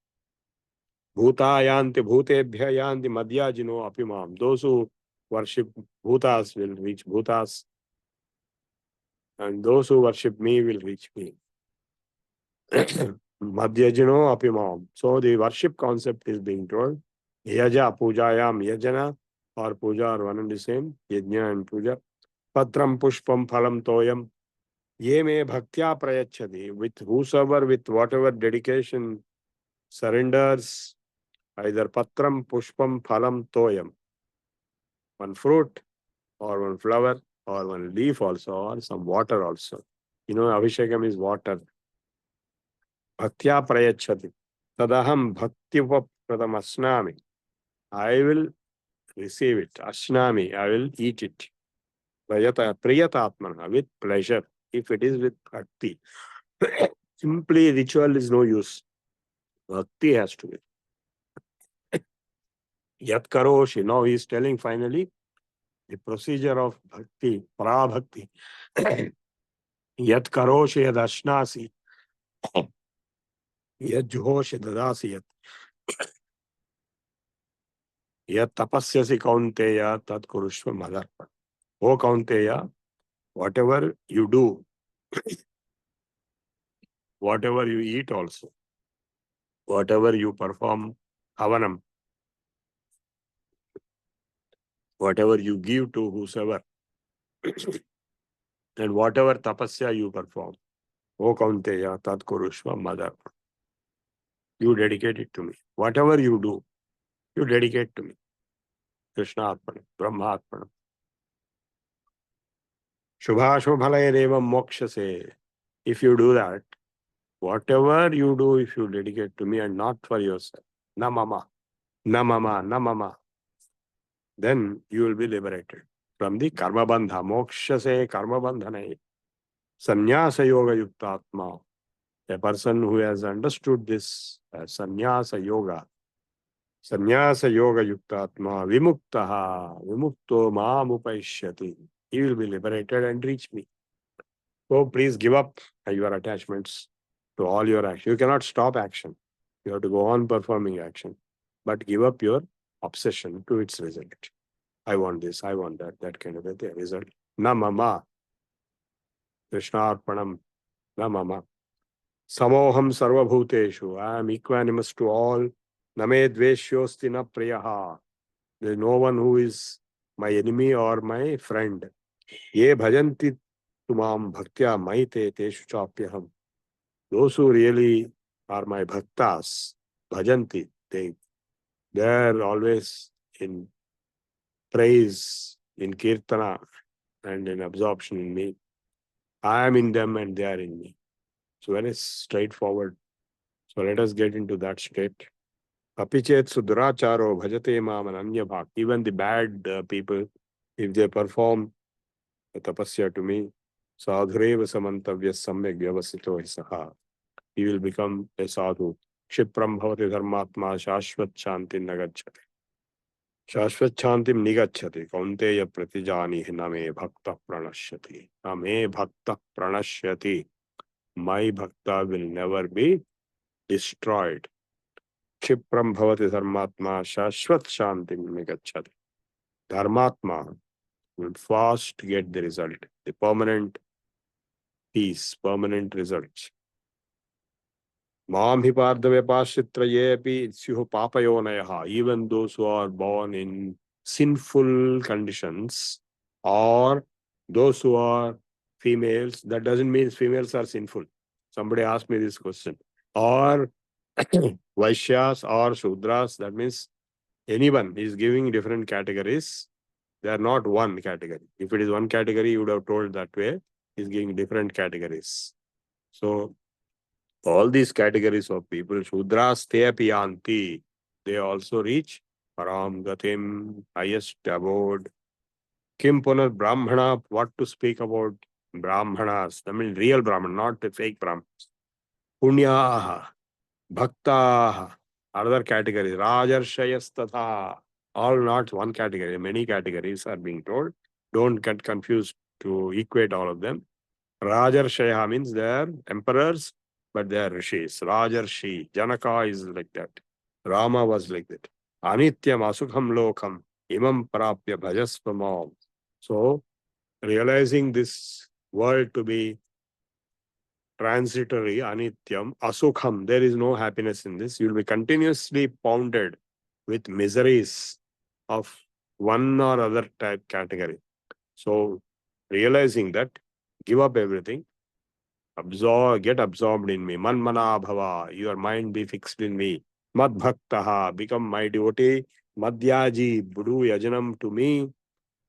Bhuta yanti bhutebhya yanti madhyajino apimam. Those who worship bhutas will reach bhutas, and those who worship me will reach me. Madhyajino apimam. So the worship concept is being told. Yaja pujayam yajana, or puja are one and the same. Yajna and puja. Patram pushpam phalam toyam. Ye me bhaktya prayachadi. With whosoever, with whatever dedication surrenders, either patram pushpam phalam toyam, one fruit or one flower or one leaf also, or some water also. You know, Abhishekam is water. Bhaktya prayachati. Tadaham bhaktivapradam asnami. I will receive it. Asnami. I will eat it. Priyatatmana. With pleasure. If it is with bhakti. Simply ritual is no use. Bhakti has to be. Yat karoshi. Now he is telling finally the procedure of bhakti, pra-bhakti. Yat karoshi yad ashnasi. Yat juhoshi dadasi yat. Yat tapasyasi kaunteya tat kurushva madarpa. O kaunteya, whatever you do, whatever you eat also, whatever you perform havanam, whatever you give to whosoever, and whatever tapasya you perform, O kaunteya tat kurushva madarpa. You dedicate it to me. Whatever you do, you dedicate to me. Krishna Arpana, Brahma Arpana. Shubha Shubhalaya Devam Mokshase. If you do that, whatever you do, if you dedicate to me and not for yourself, na mama, na mama, na mama, then you will be liberated from the karma bandha. Mokshase karma bandhane. Sannyasa yoga yuktatma. A person who has understood this sannyasa yoga yuktatma vimuktaha vimukto maam upaishyati. He will be liberated and reach me. So please give up your attachments to all your action. You cannot stop action. You have to go on performing action, but give up your obsession to its result. I want this, I want that, that kind of a thing. Result. Na mama. Krishnarpanam. Na mama. Samoham sarvabhuteshu. I am equanimous to all. Name dveshyosti na priyaha. There is no one who is my enemy or my friend. Ye bhajanti tumam bhaktya maite teshu chapyaham. Those who really are my bhaktas, bhajanti, they're always in praise, in kirtana, and in absorption in me. I am in them and they are in me. So very straightforward. So let us get into that state. Apichet suduracharo bhajate mam ananya bhak. Even the bad people, if they perform a tapasya to me, sadhureva samantavya samyak vyavasito saha. He will become a sadhu. Kshipram bhavati dharmatma shashvat shanti nagacchati. Shashvat shantim nigacchati. Kaunteya pratijani name bhakta pranashyati. Name bhakta pranashyati. My bhakta will never be destroyed. Kshipram bhavati dharmatma shashvat shantim nigacchati. Dharmatma will fast get the result, the permanent peace, permanent results. Mam hi pardave pashitrayepi syuh papayonayaha. Even those who are born in sinful conditions or those who are females, that doesn't mean females are sinful. Somebody asked me this question. Or Vaishyas or Shudras, that means anyone is giving different categories. They are not one category. If it is one category, you would have told that way. He's giving different categories. So all these categories of people, Shudras Teapiyanti, they also reach Param Gatim, highest abode. Kim Punar Brahmana, what to speak about Brahmanas? I mean real Brahman, not the fake Brahmans. Punyaha, Bhaktaha, other categories, Rajarshayas all not one category, many categories are being told. Don't get confused to equate all of them. Rajarshaya means they are emperors, but they are rishis. Rajarshi, Janaka is like that. Rama was like that. Anityam asukham lokam imam prapya bhajaspamam. So, realizing this world to be transitory, anityam, asukham, there is no happiness in this. You will be continuously pounded with miseries of one or other type category. So, realizing that, give up everything, get absorbed in me. Manmana bhava, your mind be fixed in me. Mad bhaktaha, become my devotee. Madhyaji, do yajanam to me.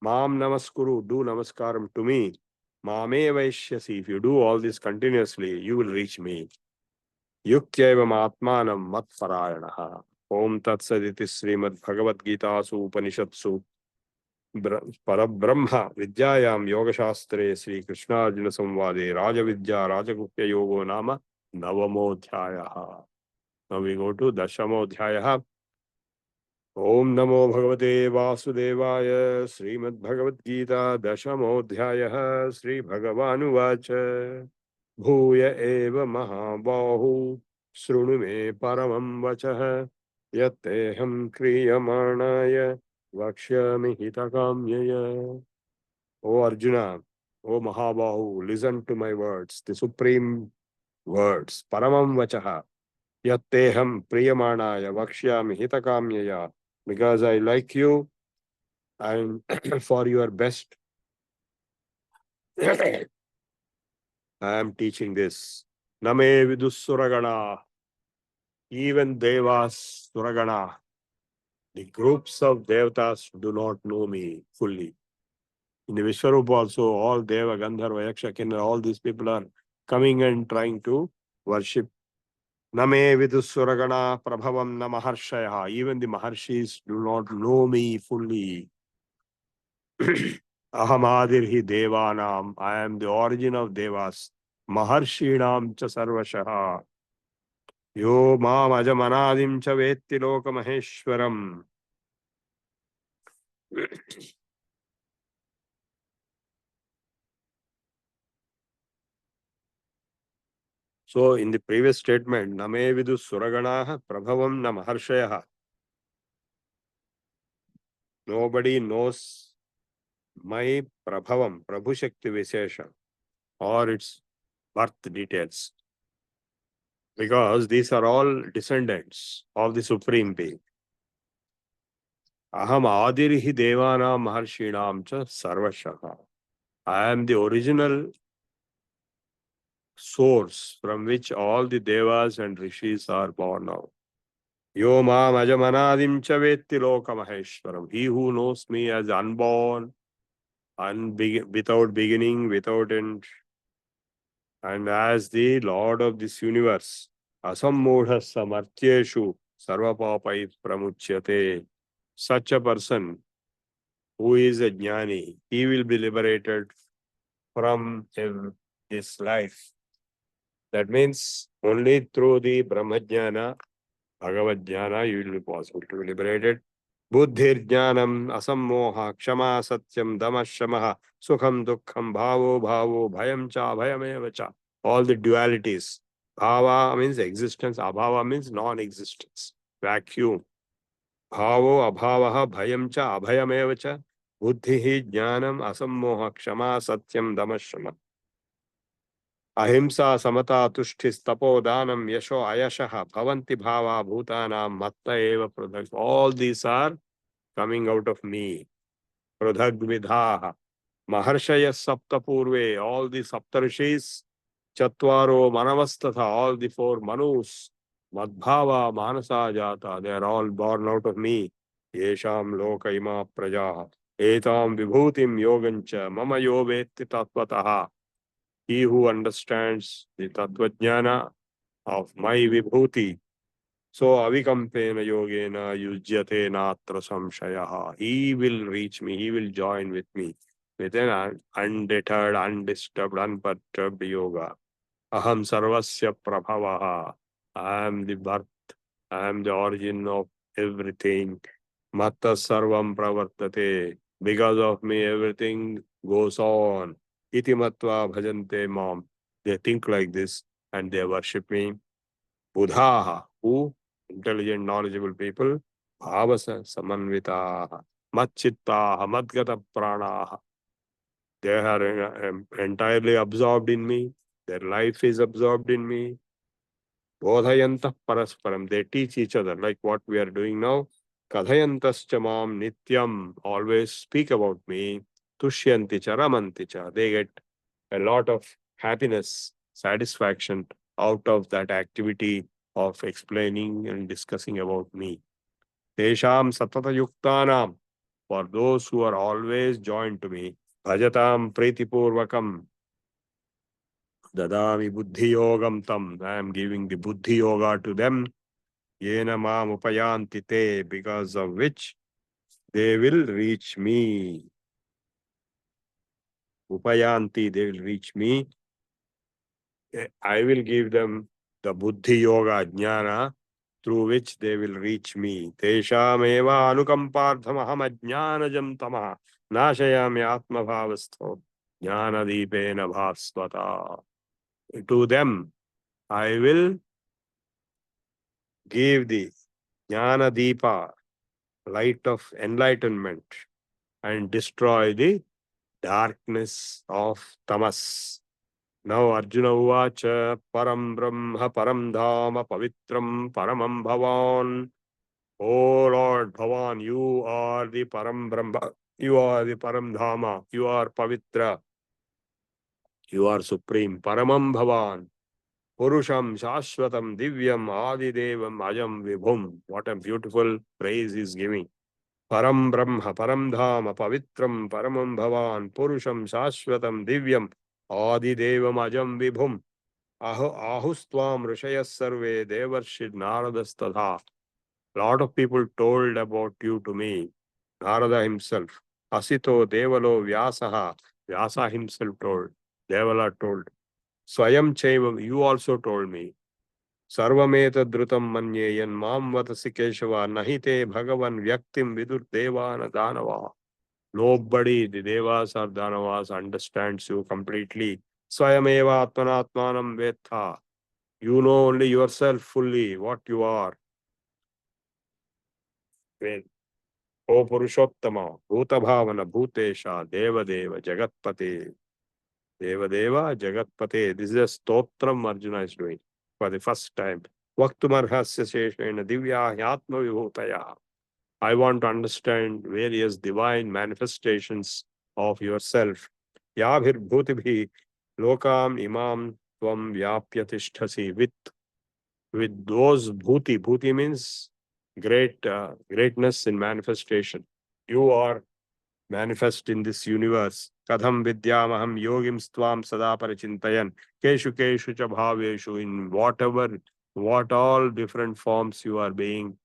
Mam namaskuru, do namaskaram to me. Mame vaishyasi, if you do all this continuously, you will reach me. Yuktyavam atmanam mat parayanaha. Om tat saditi Srimad Bhagawadgita su Upanishatsu Parabrahma Vidyayam Yogashastre Sri Krishnarjuna Samvade Rajavidya Rajagupya Yogo Nama Navamodhyayaha. Now we go to Dashamodhyayaha. Om Namo Bhagavate Vasudevaya Srimad Bhagavad Gita Dashamodhyayaha Sri Bhagavanu Vacha Bhuya Eva Mahabahu Srunu Me Paramam Vachaha Yatteham Kriyamanaya Vakshyami Hitakamyaya. O Arjuna, O Mahabahu, listen to my words, the supreme words. Paramam Vachaha Yatteham Priyamanaya Vakshyami Hitakamyaya. Because I like you and for your best, I am teaching this. Name Vidussuragana, even Devas Suragana, the groups of Devatas do not know me fully. In the Vishwarupa also, all Deva, Gandharva, Yaksha, Kinnara, all these people are coming and trying to worship. Name Vidussuragana Prabhavam Namaharshaya, even the Maharshis do not know me fully. Ahamadirhi Devanam, I am the origin of Devas. Maharshinam cha sarvashaha. Yo mam ajamanadim cha vetti loka maheshwaram. So in the previous statement, Name vidu suraganaha prabhavam na maharshayaha. Nobody knows my prabhavam, Prabhu Shakti Vishesha, or its birth details. Because these are all descendants of the Supreme Being. Aham adirhi devanam maharshinam cha sarvashaha. I am the original source from which all the devas and rishis are born out. Yo mam ajamanadim cha vetti loka maheshwaram. He who knows me as unborn, without beginning, without end, and as the Lord of this universe, asammudha samartyeshu sarvapapai pramuchyate. Such a person who is a jnani, he will be liberated from this life. That means only through the Brahmajnana, Bhagawadgita, you will be possible to be liberated. Buddhir jnanam asammoha kshama satyam damashamaha sukham dukkham bhavo bhavo bhayam cha bhayameva cha. All the dualities. Bhava means existence, abhava means non-existence, vacuum. Bhavo abhavaha bhayam cha abhayameva cha. Buddhihi jnanam asammoha kshama satyam damashama. Ahimsa samata tushtis tapodanam yasho ayashaha bhavanti bhava bhutanam matta eva pradhag. All these are coming out of me. Pradhagvidhaha. Maharshaya sapta purve. All the saptarshis. Chatvaro manavastatha. All the four manus. Madbhava manasa jata. They are all born out of me. Yesham loka ima prajaha. Etam vibhutim yogancha. Mama yo vetti tattvataha. He who understands the Tattvajnana of my Vibhuti, so avikampena yogena yujyate natra samshayaha. He will reach me, he will join with me with an undeterred, undisturbed, unperturbed yoga. Aham sarvasya prabhavaha. I am the birth, I am the origin of everything. Matta sarvam pravartate. Because of me, everything goes on. Iti matva bhajante mam. They think like this and they worship me. Buddhaha, who? Intelligent, knowledgeable people. Bhavasa samanvitaha. Matchittaha, madgata pranaha. They are entirely absorbed in me. Their life is absorbed in me. Bodhayantah parasparam. They teach each other like what we are doing now. Kadhayantascha mam nityam. Always speak about me. Tushyanti cha ramanti cha. They get a lot of happiness, satisfaction out of that activity of explaining and discussing about me. Tesham satata yuktanam. For those who are always joined to me. Bhajatam pritipurvakam. Dadami buddhi yogam tam. I am giving the buddhi yoga to them. Yena mam upayanti te. Because of which they will reach me. Upayanti, they will reach me. I will give them the buddhi yoga jnana through which they will reach me. Tesham eva anukampartham aham ajnanajam tamaha nashayami atma bhavastho jnana deepena bhasvata. To them I will give the jnana deepa, light of enlightenment, and destroy the darkness of tamas. Now Arjuna uvacha param brahma param dhama pavitram paramam bhavan. O Lord Bhavan, you are the param brahma, you are the param dhama, you are pavitra, you are supreme, paramam bhavan. Purusham shashvatam divyam adidevam ajam vibhum. What a beautiful praise he is giving. Param brahma param dhama pavitram paramam bhavan purusham shashvatam divyam adidevam ajam vibhum. Ahustvam rishayas sarve devarshid naradastadha. Lot of people told about you to me. Narada himself. Asito devalo vyasaha. Vyasa himself told. Devala told. Swayam chaiva, you also told me. Sarvameta dhrutam manyeyan mam vatasi keshava nahite bhagavan vyaktim vidur devana danava. Nobody, the devas or danavas, understands you completely. Swayameva atmanatmanam vetha. You know only yourself fully, what you are. Well, O Purushottama, Bhuta Bhavana, Bhutesha, Deva Deva, Jagatpate. Deva Deva, Jagatpate. This is a stotram Arjuna is doing for the first time. Vaktumarhasya Sheshena Divya Hyatma Vibhutaya. I want to understand various divine manifestations of yourself. Yabhir Bhutibhi Lokam Imam Tvam Vyapyatishtasi. With those Bhuti. Bhuti means greatness in manifestation. You are manifest in this universe. Kadham vidyamaham yogim stvam sada parichintayan. Keshu keshu cha bhaveshu. In what all different forms you are being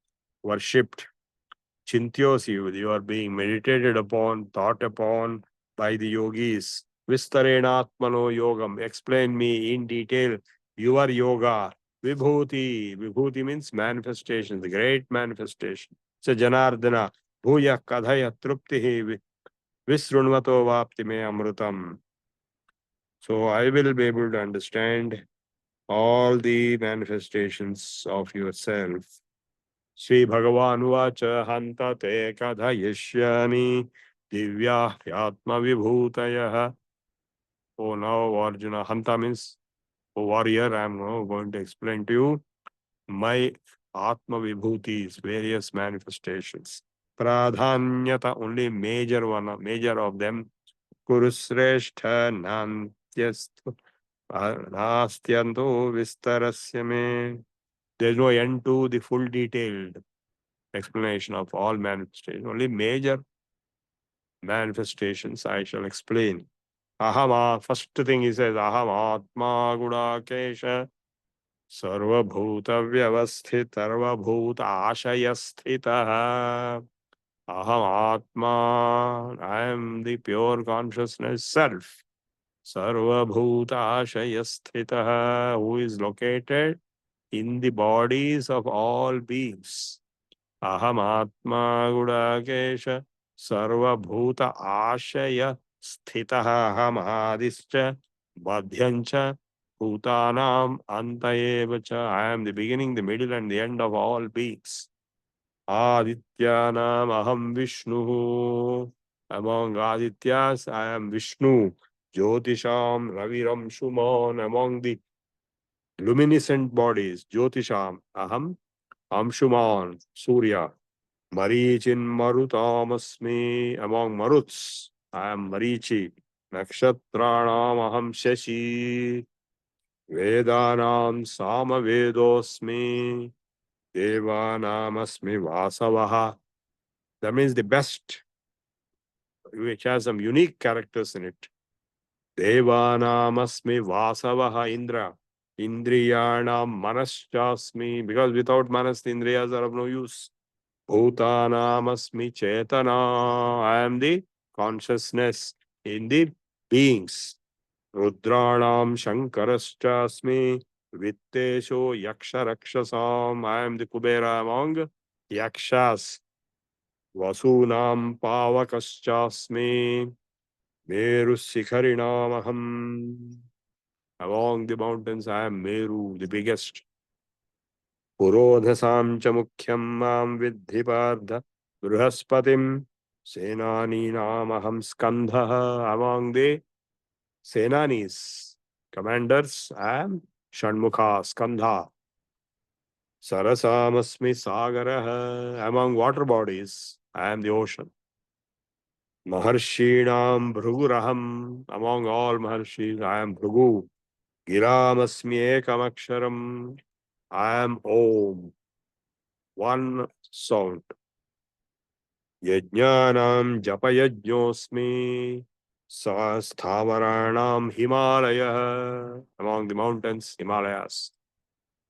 worshipped. Chintyosi, you are being meditated upon, thought upon by the yogis. Vistarenatmano yogam. Explain me in detail your yoga. Vibhuti. Vibhuti means manifestation, the great manifestation. So Janardana. Bhuya kadhaya truptihi visrunvato vapti me amrutam. So I will be able to understand all the manifestations of yourself. Sri Bhagavan Vacha Hanta Te Kadhayishyami Divya Hyatma Vibhutaya. Oh, now Arjuna, Hanta means oh, warrior. I am now going to explain to you my Atma Vibhutis, various manifestations. Pradhanyata, only major of them. Kurusreshtha Nantyastu Nastyanto Vistarasya Me. There is no end to the full detailed explanation of all manifestations. Only major manifestations I shall explain. Ahama, first thing he says, Aham Atma Gudakesha Sarva Bhuta Vyavasthit Sarva Bhuta Ashayasthita. Aham Atma, I am the pure consciousness self. Sarva Bhuta Ashayasthita, who is located in the bodies of all beings. Aham Atma Gudakesha Sarva Bhuta Ashaya Sthitaha Aham Adischa Badhyancha Bhutanam Antayevacha. I am the beginning, the middle, and the end of all beings. Adityanam Aham Vishnu. Among Adityas, I am Vishnu. Jyotisham Raviram Shuman. Among the luminescent bodies, Jyotisham Aham Amshuman, Surya. Marichin Marutamasmi. Among Maruts, I am Marichi. Nakshatranam Aham Shashi. Vedanam Samavedosmi. Devanam Asmi Vasavaha. That means the best, which has some unique characters in it. Devanam Asmi Vasavaha Indra. Indriyanam Manaschasmi. Because without Manas, the Indriyas are of no use. Bhutanam Asmi Chetana. I am the consciousness in the beings. Rudranam Shankarashasmi. Vittesho Yaksha Rakshasam. I am the Kubera among Yakshas. Vasunam Pavakaschasmi. Meru Sikharinamaham. Among the mountains, I am Meru, the biggest. Purodhasam cha mukhyam mam vidhi partha Brahaspatim Senaninamaham Skandha. Among the Senanis, commanders, I am Shanmukha, Skandha. Sarasamasmi Sagaraha. Among water bodies, I am the ocean. Maharshinam Bhruguraham. Among all Maharshis, I am Bhrugu. Giramasmi Ekamaksharam. I am Om. One sound. Yajnanam Japayajnosmi. Sastavaranam Himalaya. Among the mountains, Himalayas.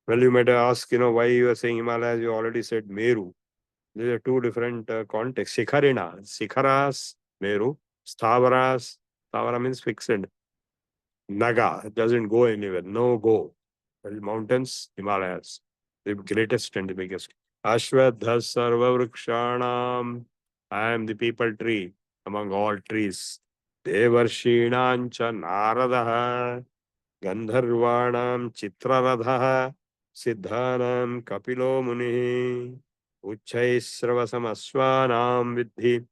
Well, you might ask, why you are saying Himalayas? You already said Meru. These are two different contexts. Shikharina. Shikharas, Meru. Stavaras. Stavara means fixed. Naga. It doesn't go anywhere. No go. Well, mountains, Himalayas. The greatest and the biggest. Ashwadha Sarva Vrikshanam. I am the people tree among all trees. Devarshinancha Naradaha. Gandharvanam Chitraradha Siddhanam Kapilo Muni Uchchaisravasamasvanam Vidhi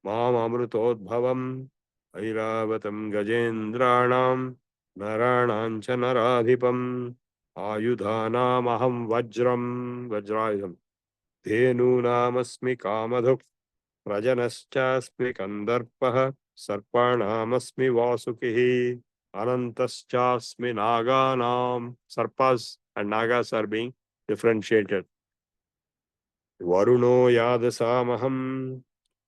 Mam Amrutodbhavam Airavatam Gajendranam Naranancha Naradhipam Ayudhanam Aham Vajrayam Dhenunam Kamadhuk Prajanaschaspmi Kandarpah Sarpanamasmi Vasukihi Anantaschasmi Naganam. Sarpas and Nagas are being differentiated. Varuno Yadasamaham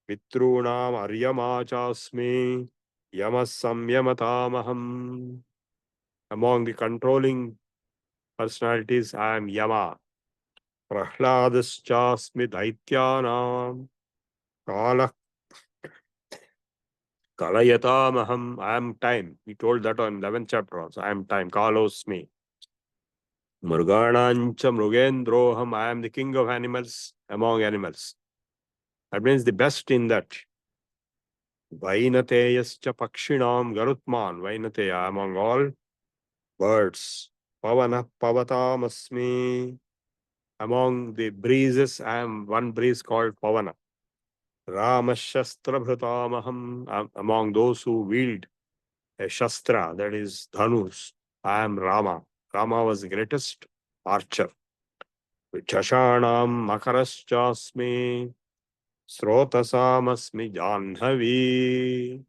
Pitrunam Aryamachasmi Yamasamyamatamaham. Among the controlling personalities, I am Yama. Prahladaschasmi Daityanam Kala Kalayatamaham. I am time. He told that on 11th chapter also. I am time. Kalosmi. Murganancha Mrugendroham. I am the king of animals among animals. That means the best in that. Vainateyascha Pakshinam Garutman. Vainateya among all birds. Pavana Pavatamasmi. Among the breezes, I am one breeze called Pavana. Ramashastra Bhrutamaham. Among those who wield a Shastra, that is Dhanus, I am Rama. Rama was the greatest archer. Vichashanam Makaraschasmi Srotasamasmi Janhavi.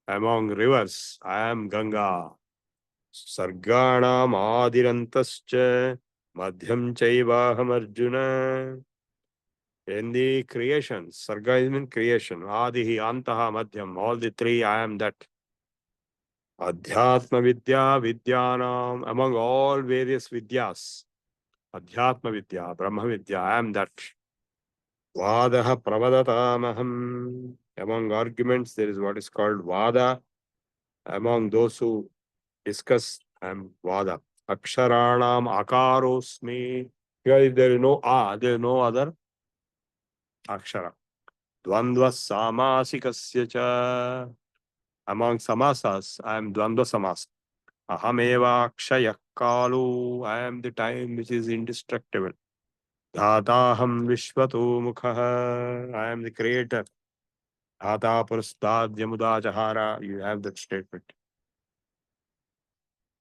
Among rivers, I am Ganga. Sarganam Adirantascha Madhyam Chaivaham Arjuna. In the creation, Sarga is mean creation. Adihi, Antaha, Madhyam. All the three, I am that. Adhyatma Vidya, Vidyanam. Among all various Vidyas. Adhyatma Vidya, Brahma Vidya, I am that. Vadaha Pravadatamaham. Among arguments, there is what is called Vada. Among those who discuss, I am Vada. Aksharanam Akarosmi. Here, if there is no there is no other Akshara. Dvandva Samasikasya cha. Among Samasas, I am Dvandva Samas. Ahameva Kshaya Kalu. I am the time which is indestructible. Dhataham Vishvatu Mukha. I am the creator. Dhata Purastad Yamuda Jahara. You have that statement.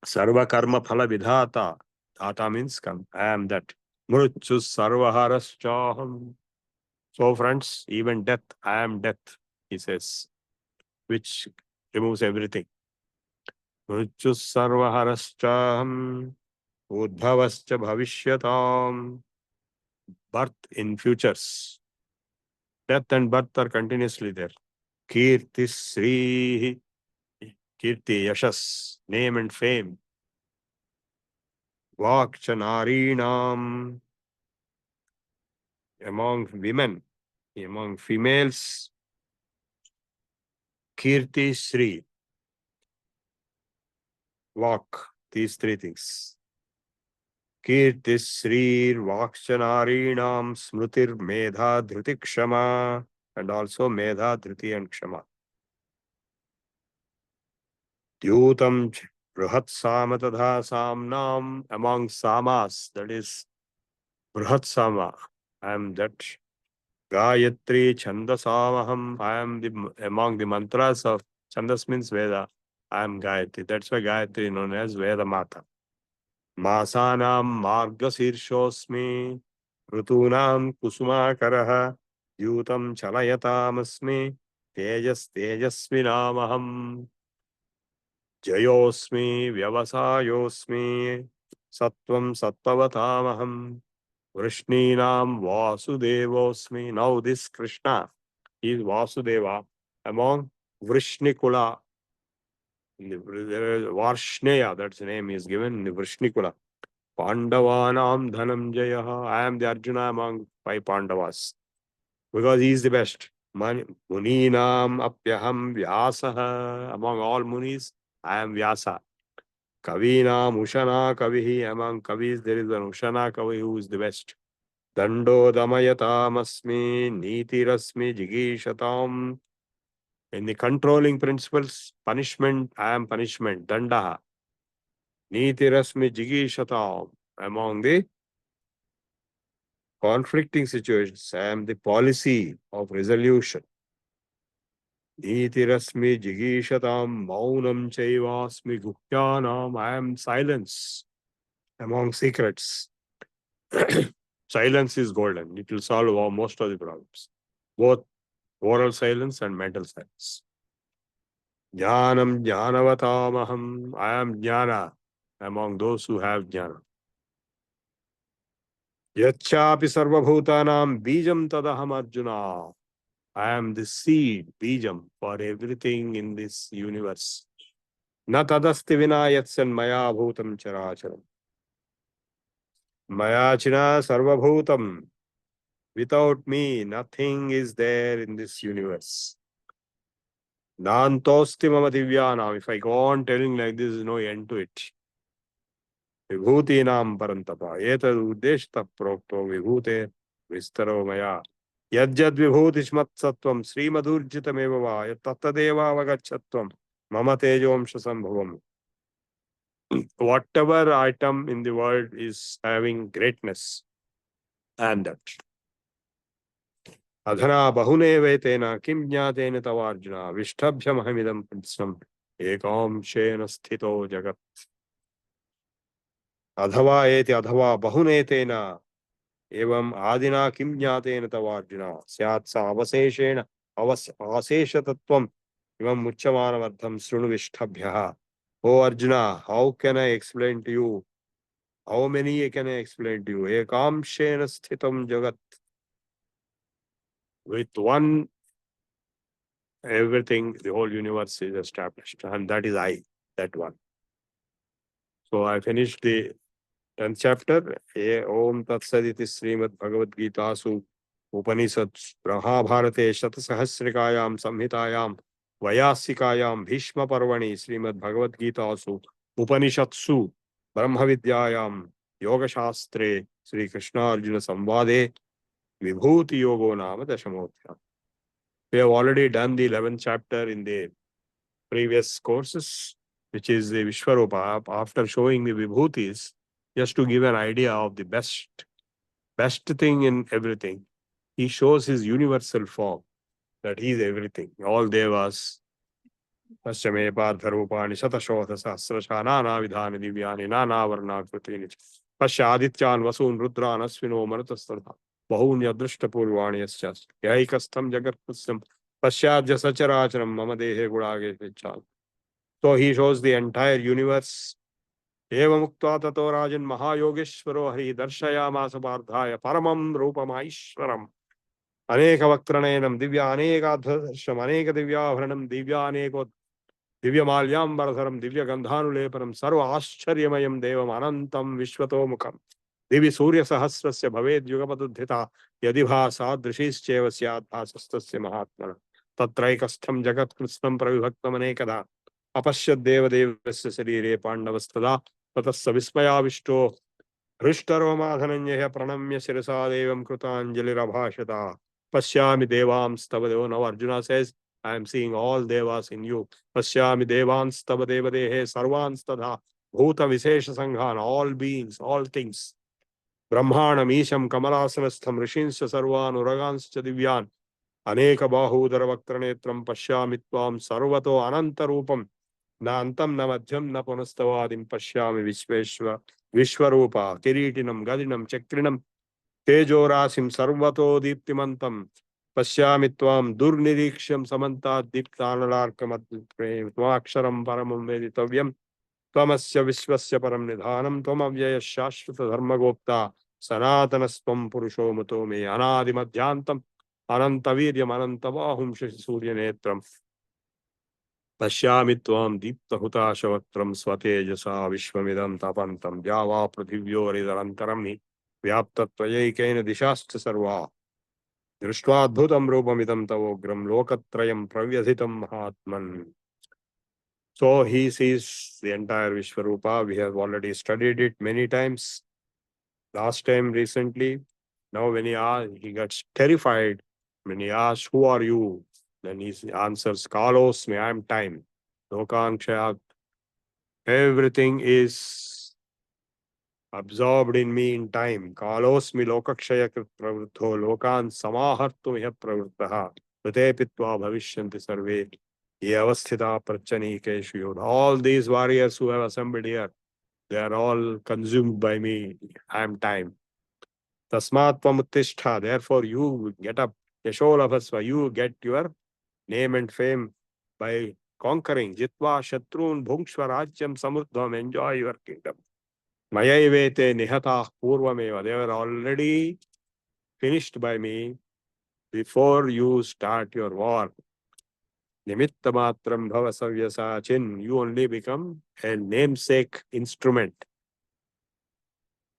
Sarva Karma Phala Vidhata. Dhata means come. I am that. Mruchu Sarvaharashchaham. So friends, even death, I am death, he says, which removes everything. Mruchu Sarvaharashchaham. Udbhavascha Bhavishyatam. Birth in futures. Death and birth are continuously there. Kirti Sri. Kirti Yashas. Name and fame. Vakchanarinam. Among women. Among females. Kirti Sri. Vak. These three things. Kirti Sri Vakchanarinam Smrutir Medha Dhruti Kshama. And also Medha, Dhruti and Kshama. Dyutam Bruhat Samatadha Samnam. Among Samas, that is Bruhat Sama. I am that. Gayatri Chandasamaham. I am among the mantras of Chandas means Veda. I am Gayatri. That's why Gayatri is known as Veda Mata. Masanam Margasirshoasmi. Rutunam Kusumakaraha. Dyutam Chalayatam Tejas Tejasvinamaham. Jayosmi Vyavasayosmi. Sattvam Sattavatamaham. Vrishninam Vasudevosmi. Now this Krishna is Vasudeva among Vrishnikula. Varshneya, that's the name is given in the Vrishnikula. Pandavanam Dhananjaya. I am the Arjuna among 5 Pandavas. Because he is the best. Muninam Apyaham Vyasaha. Among all Munis, I am Vyasa. Kavinam Ushana Kavihi. Among Kavis, there is an Ushana Kavi who is the best. Dando Damayatam Nitirasmi Jigishatam. In the controlling principles, punishment, I am punishment. Dandaha. Nitirasmi jigishatam. Among the conflicting situations, I am the policy of resolution. Nitirasmi jigishatam maunam chaivasmi guhyanam. I am silence among secrets. Silence is golden. It will solve most of the problems, both oral silence and mental silence. Jnanam jnanavatamaham. I am jnana among those who have jnana. Yachapi sarvabhutanam bijam tadaham arjuna. I am the seed, bijam, for everything in this universe. Na tadasti vina yatsan maya bhutam characharam. Maya china sarvabhutam. Without me, nothing is there in this universe. Nantosti mama divyanam. If I go on telling like this, there is no end to it. Vibhutinam parantapa. Etad uddeshta prokto vibhute vistaro maya. Yajjad vibhutishmat sattvam srimadurjitameva va. Yattattadeva avagachatvam mama tejomsha sambhavam. Whatever item in the world is having greatness, and that. Adhana bahune vetena kim jnatena tavarjuna vishtabhyam hamidam pitsam ekam shena sthito jagat. Adhava eti adhava bahune tena evam adina kim jnatena tavarjuna syat sa avaseshena avasesha tattvam evam muchamana vardham srunu vishtabhyaha. O Arjuna, how can I explain to you? How many can I explain to you? Ekam shena sthitam jagat. With one, everything, the whole universe is established, and that is I, that one. So I finished the 10th chapter. Om Tat Saditi Srimad Bhagawadgita Su Upanishads Mahabharate Shatasahasrikayam Samhitayam Vayasikayam Bhishma Parvani Srimad Bhagawadgita Su Upanishatsu Brahmavidyayam Yoga Shastre Sri Krishna Arjuna Samvade Vibhuti Yogo Nama Dashamodhyam. We have already done the 11th chapter in the previous courses, which is the Vishwarupa. After showing the Vibhutis, just to give an idea of the best thing in everything, he shows his universal form, that he is everything. All Devas, Paschame Partharupani, Shatashodha Sahasrasha, Nana Vidhani Divyani, Nana Varna Kritini, Pascha Adityan, Vasun, Rudran, Asvino, Maratastartha, Bahunya Drishta Purvani Yaschas, Yaikastam Jagatpustam, Paschadya Sacharacharam, Mamadehe Gurage Vichal. So he shows the entire universe. Eva Mukta Tato Rajan Mahayogeshwaro Hari Darshayamasa Bardhaya Paramam Rupamaishwaram Aneka Vaktranenam Divya Aneka Dharsham Aneka Divya Vranam Divya Aneko Divya Malyam Bharadharam Divya Gandhanuleparam Sarva Ascharyamayam Devam Anantam Vishwato Mukham Divi Surya Sahasrasya Bhaved Yugapadudhita Yadibha Sadrishischeva Syad Bhasastasya Mahatmana Tatraikastham Jagat Krishnam Pravibhaktam Anekada Apashyad Deva Devasya Sarire Pandavastada Tatassa Vismayavisto Hrishtaramadhananyaya Pranamya Sirasa Devam Krutanjali Rabhashata Pashyami Devams Tavadevo. Now Arjuna says, I am seeing all Devas in you. Pashyami Devans Tavadeva Dehe Sarvans Tadha Bhuta Vishesha Sanghan, all beings, all things. Brahmanam Isham Kamalasanastham Rishinsya Sarvan Uraganscha Divyan Aneka Bahudara Vaktranetram Pashyami Tvam Sarvato Anantarupam Na Antam Na Madhyam Na Punastavadim Pashyami Vishwarupa Kiritinam Gadinam Chakrinam Tejorasim Sarvato Deeptimantam Pashyami Tvam Durniriksham Samanta Deeptanalarkam Tvaksharam Paramam Veditavyam Tvamasya Vishwasya Param Nidhanam Tvamavyaya Shashvata Dharmagopta Sanatanaspam Purusho Mato Me Anadimadhyantam Anantaviryam Anantavahum Shashi Netram Pashyami Tvam Deepta Hutashavakram Swatejasa Vishwamidam Tapantam Java Prathivyoridarantaram Vyaptatvayekena Dishascha Sarva Drishtvaadbhutam Rupamidam Tavogram Lokatrayam Pravyadhitam Mahatman. So he sees the entire Vishwarupa. We have already studied it many times. Last time recently, now when he gets terrified, when he asks, who are you? Then he answers, Kalos me, I am time. Lokan Kshayat Everything is absorbed in me in time. Kalosmi lokakshaya krit pravruddho lokan samahartum iha pravruttaha prate pitva bhavishyanti sarve ye avasthita prachanikeshu yod. All these warriors who have assembled here, they are all consumed by me. I am time. Tasmat tvamuttishta. Therefore, you get up. Yasholabhasva. You get your name and fame by conquering. Jitva shatrun bhungshva rajyam samurdham. Enjoy your kingdom. Mayaivete nihata purvameva. They were already finished by me before you start your war. Nimitta matram bhava savyasachin. You only become a namesake instrument.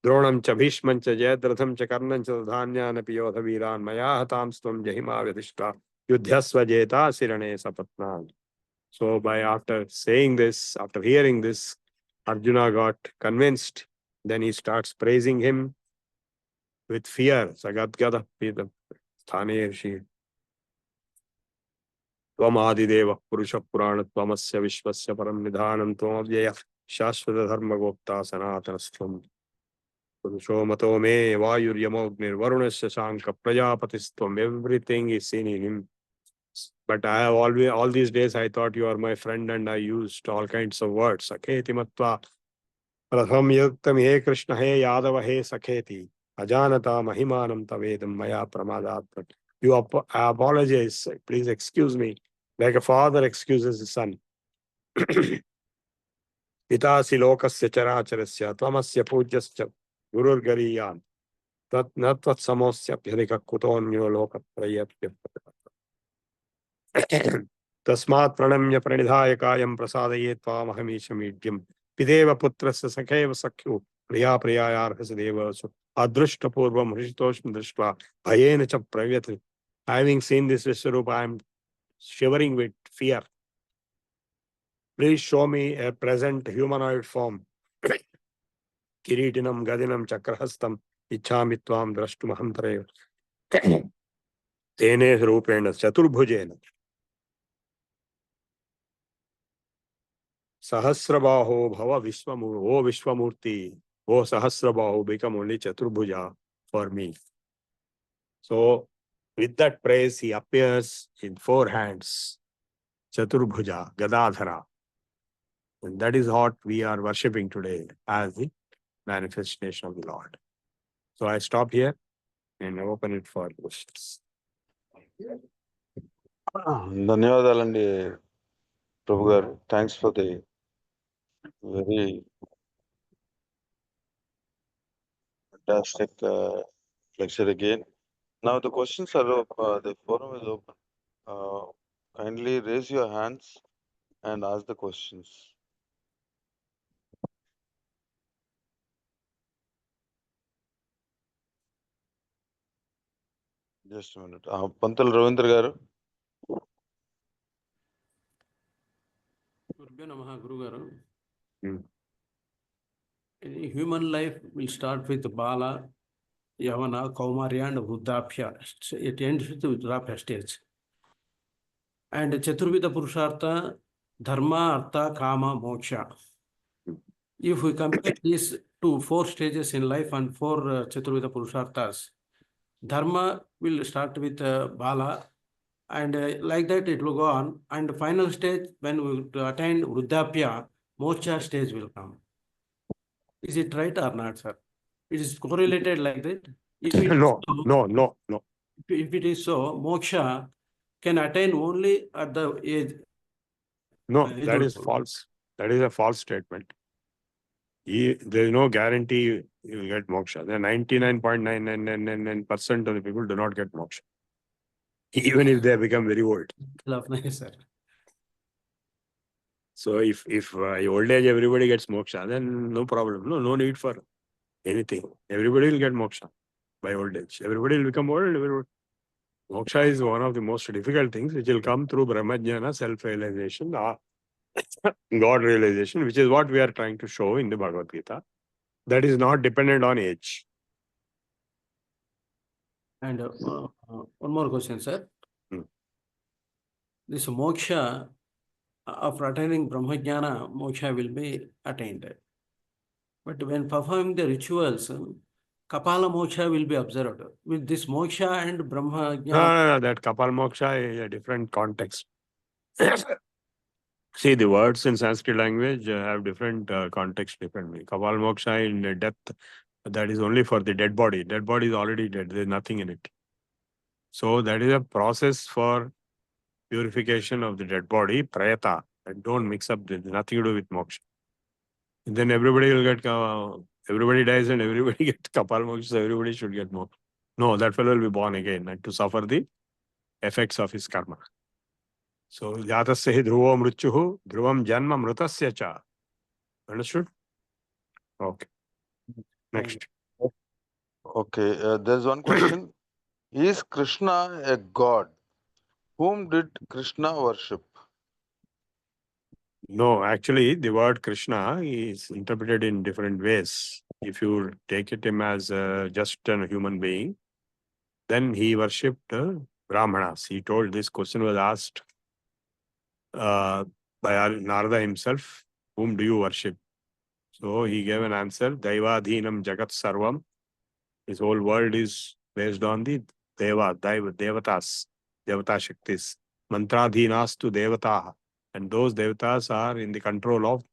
Dronam cha bhishman cha jayadratham cha karnam cha dhanyana piyodha viran maya hatam stvam jahima vyadishta yudhyasva jeta sirane sapatnan. So by after saying this, after hearing this, Arjuna got convinced. Then he starts praising him with fear. Sagadgada pita sthane rishi. Tvam adideva purusha purana tvamasya vishvasya param nidhanam tvam avyaya shashvata dharma gopta sanatanastvam. Purusho mato me vayuryamogni varunasya shanka prajapatisthvam. Everything is seen in him. But I have always, all these days, I thought you are my friend and I used all kinds of words. Sakheti matva pratham yuktam he Krishna he Yadava he Sakheti ajanata mahimanam tavedam maya pramadat. You I apologize. Please excuse me. Like a father excuses his son. Pitasi lokasya characharasya tvamasya pujyasya gurur gariyan tat natvat samosya pyadika kutonyo lokatrayapya. Tasmat pranamya pranidhayakayam prasadaye tvamahamishamidhyam pideva putrasya sakheva sakhyu priya priyayarhasadeva adrushta purvam hrishitosham drishtva bhayena cha pravyati. Having seen this Vishwarupa, I am shivering with fear. Please show me a present humanoid form. Kiritinam gadinam chakrahastam ichhami tvam drashtumaham tareva. Tene rupena chaturbhujena. Sahasrabaho bhava Vishwamurti. Oh Vishwamurti, oh Sahasrabaho, become only Chaturbhuja for me. So, with that praise, he appears in 4 hands. Chaturbhuja, Gadadhara. And that is what we are worshipping today as the manifestation of the Lord. So, I stop here and I open it for questions. ధన్యవాదాలండి ప్రభు గారు. Thanks for the very fantastic lecture again. Now the questions are open. The forum is open. Kindly raise your hands and ask the questions. Just a minute. Pantal Ravindra garu. Gurbhyo Namaha, Guru Garu. Human life will start with Bala, Yavana, Kaumarya and Vruddhapya. It ends with the Vruddhapya stage. And Chaturvida Purushartha, Dharma, Artha, Kama, Moksha. If we compare these to 4 stages in life and 4 Chaturvida Purusharthas, Dharma will start with Bala, and like that it will go on. And the final stage, when we attain Vruddhapya, Moksha stage will come. Is it right or not, sir? It is correlated like that? If it is No. If it is so, Moksha can attain only at the age. No, that is false. That is a false statement. There is no guarantee you will get moksha. There are 99.9999% of the people do not get moksha, even if they become very old. Nice, sir. So if old age everybody gets moksha, then no problem. No need for anything. Everybody will get moksha by old age. Everybody will become old. Moksha is one of the most difficult things which will come through Brahmajnana, self-realization, God realization, which is what we are trying to show in the Bhagawadgita. That is not dependent on age. And one more question, sir. This moksha of attaining Brahmajnana, moksha will be attained. But when performing the rituals, Kapala moksha will be observed. With this moksha and Brahmajnana, That Kapal Moksha is a different context. See, the words in Sanskrit language have different context, different meaning. Kapal Moksha in death, that is only for the dead body. Dead body is already dead. There is nothing in it. So that is a process for purification of the dead body, prayata. And don't mix up, nothing to do with moksha. And then everybody will get, everybody dies and everybody gets kapal moksha, so everybody should get moksha. No, that fellow will be born again and to suffer the effects of his karma. So, jatasya hi dhruvo mrutyuhu, dhruvam janma mrutasya cha. Understood? Okay. Next. Okay, there's one question. Is Krishna a god? Whom did Krishna worship? No, actually, the word Krishna is interpreted in different ways. If you take it him as just a human being, then he worshipped Brahmanas. He told this question was asked by Narada himself, whom do you worship? So he gave an answer, Daivadhinam Jagat Sarvam. His whole world is based on the Devatas, Devata Shaktis. Mantradhinastu Devataha. And those Devatas are in the control of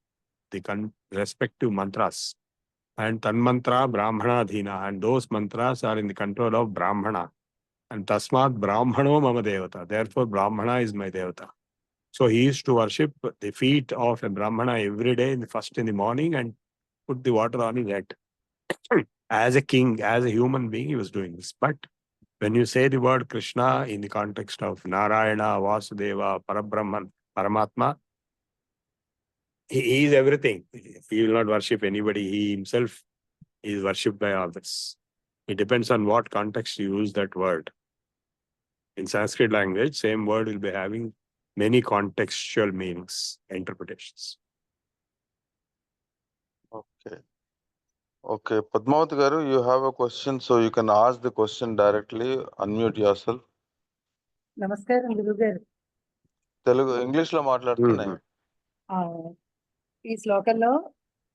the respective mantras. And Tanmantra Brahmana Dhina. And those mantras are in the control of Brahmana. And Tasmat Brahmano Mama Devata. Therefore, Brahmana is my Devata. So he used to worship the feet of a Brahmana every day, first in the morning, and put the water on his head. As a king, as a human being, he was doing this. But when you say the word Krishna in the context of Narayana, Vasudeva, Parabrahman, Paramatma, he is everything. He will not worship anybody. He himself is worshipped by others. It depends on what context you use that word. In Sanskrit language, same word will be having many contextual meanings, interpretations. Okay. Okay, Padmavati Garu, you have a question, so you can ask the question directly. Unmute yourself. నమస్కారం గురుగారు. Telugu, English lo మాట్లాడుతున్నాయి. ఈ శ్లోకంలో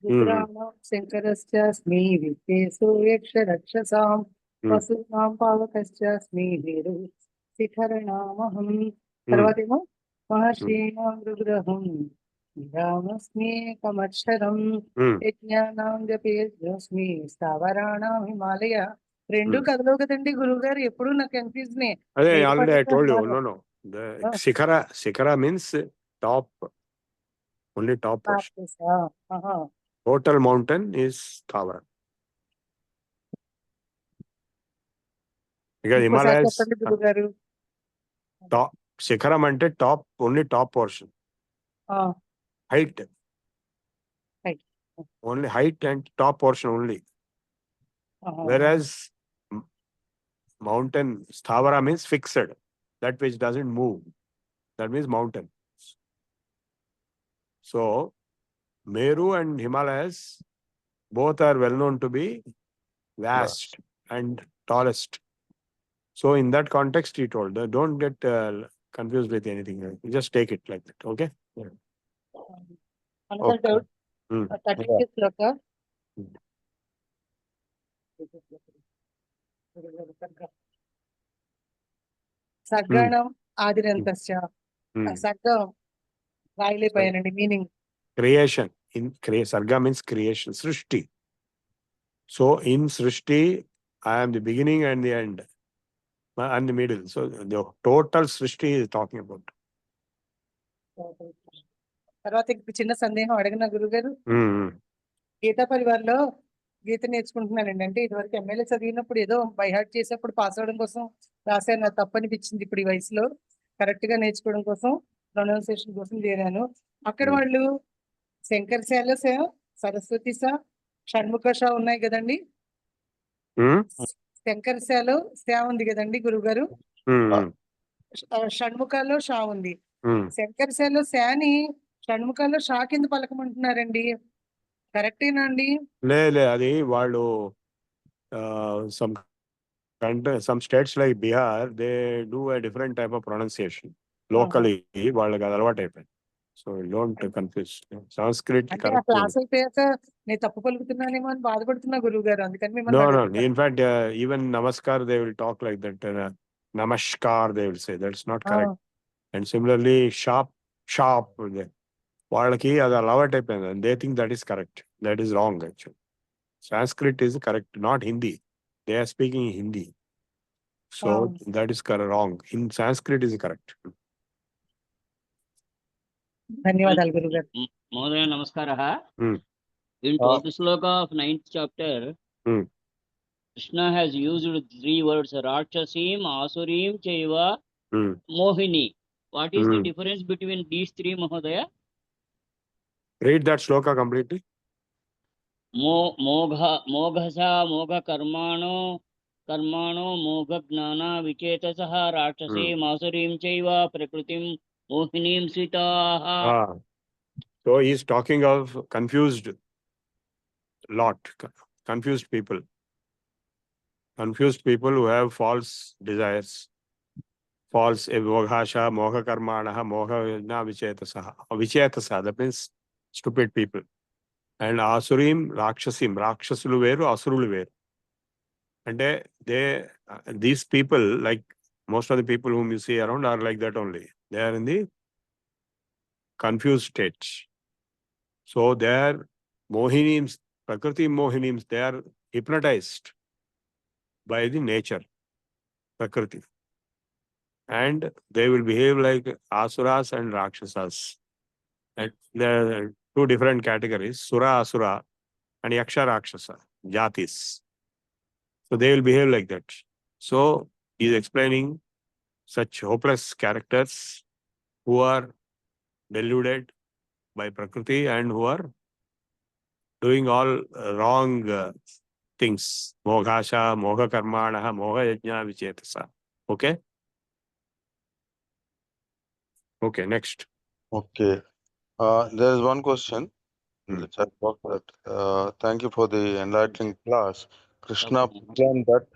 రుద్రాణం శంకరస్మి విద్యేశూయక్ష రక్షసాం వసునాం పావకస్మి వీరు శిఖరణామహం. తర్వాత ఏమో మహర్షీణాం రుద్రహం రామస్మేకమక్షరం యజ్ఞానాం జపేస్మి స్థావరాణాం హిమాలయ. రెండు కథలో కదండి గురువు గారు, ఎప్పుడు నాకు confusion. Already I told you, no. The Shikhara means top, only top portion. Total mountain is Thavara. Because Himalayas, top, Shikharam ante top, only top portion. Height. Only height and top portion only. Whereas mountain, Sthavara means fixed. That which doesn't move. That means mountain. So, Meru and Himalayas both are well known to be vast and tallest. So, in that context, he told, don't get confused with anything. You just take it like that. Okay? Yeah. Another doubt. 35th sloka. సర్గణం ఆదిరంతస్య. సర్గం రాయలేపోయానండి meaning. Creation. Sarga means creation. Srishti. So in Srishti, I am the beginning and the end. And the middle. So the total Srishti is talking about. తర్వాత చిన్న సందేహం అడిగిన గురుగారు, గీతా పరివార్లో గీత నేర్చుకుంటున్నానండి. అంటే ఇదివరకు ఎమ్మెల్యే చదివినప్పుడు ఏదో బైహార్ట్ చేసేప్పుడు పాస్ అవడం కోసం రాశాను. నాకు తప్పు అనిపించింది. ఇప్పుడు ఈ వయసులో కరెక్ట్ గా నేర్చుకోవడం కోసం, ప్రొనౌన్సియేషన్ కోసం చేరాను. అక్కడ వాళ్ళు శంకరశాల సరస్వతి షణ్ముఖ ఉన్నాయి కదండి. శంకరశాల ఉంది కదండి గురుగారు. షణ్ముఖాలో షా ఉంది. శంకరశాల శాని షణ్ముఖాలో షా కింద పలకమంటున్నారండి. కరెక్టేనా అండి? లే అది వాళ్ళు some states like Bihar, they do a different type of pronunciation. Locally, వాళ్ళకి అది అలవాటు అయిపోయింది. So don't confuse. Sanskrit అంటే ఆ correct. క్లాస్ అయిపోయాక నేను తప్పు పలుకుతున్నానేమో అని బాధపడుతున్నా గురువు గారు, అందుకని మిమ్మల్ని No, అడుగుతున్నా. in fact, even Namaskar, they will talk like that. Namaskar, they will say. That's not correct. And similarly, sharp. వాళ్ళకి అది అలవాటు అయిపోయింది. And they think that is correct. That is wrong, actually. Sanskrit is correct, not Hindi. They are speaking Hindi. So that is wrong. In Sanskrit is correct. ధన్యవాదాలు గురువు గారు. Mahodaya Namaskaraha. Hmm. In 12th sloka of 9th chapter, Hmm. Krishna has used 3 words, Rakshasim, Asurim, Chaiva, Hmm. Mohini. What is the Hmm. difference between these 3, Mahodaya? Read that sloka completely. Moghasa, Mogha Karmano, Mogha Gnana, Vichetasah, Rakshasim, Asurim, Chaiva, Prakritim, Mohinim, Sitaha. So he is talking of confused lot, confused people. Confused people who have false desires. False moghasha, moha karmanaha, moha vichetasaha. Vichetasaha, that means stupid people. And asurim, rakshasim. Rakshasulu veru, asurulu veru. And these people, like most of the people whom you see around, are like that only. They are in the confused state. So they are mohinims, prakriti mohinims, they are hypnotized by the nature, prakriti. And they will behave like asuras and rakshasas. And there are 2 different categories, sura, asura, and yaksha, rakshasa, jatis. So they will behave like that. So he is explaining such hopeless characters who are deluded by prakriti and who are doing all wrong things. Moghasha, moha karmanaha, moha yajna vichetasa. Okay? Okay, next. Okay. There is one question in the chat box that thank you for the enlightening class. Krishna proclaimed that.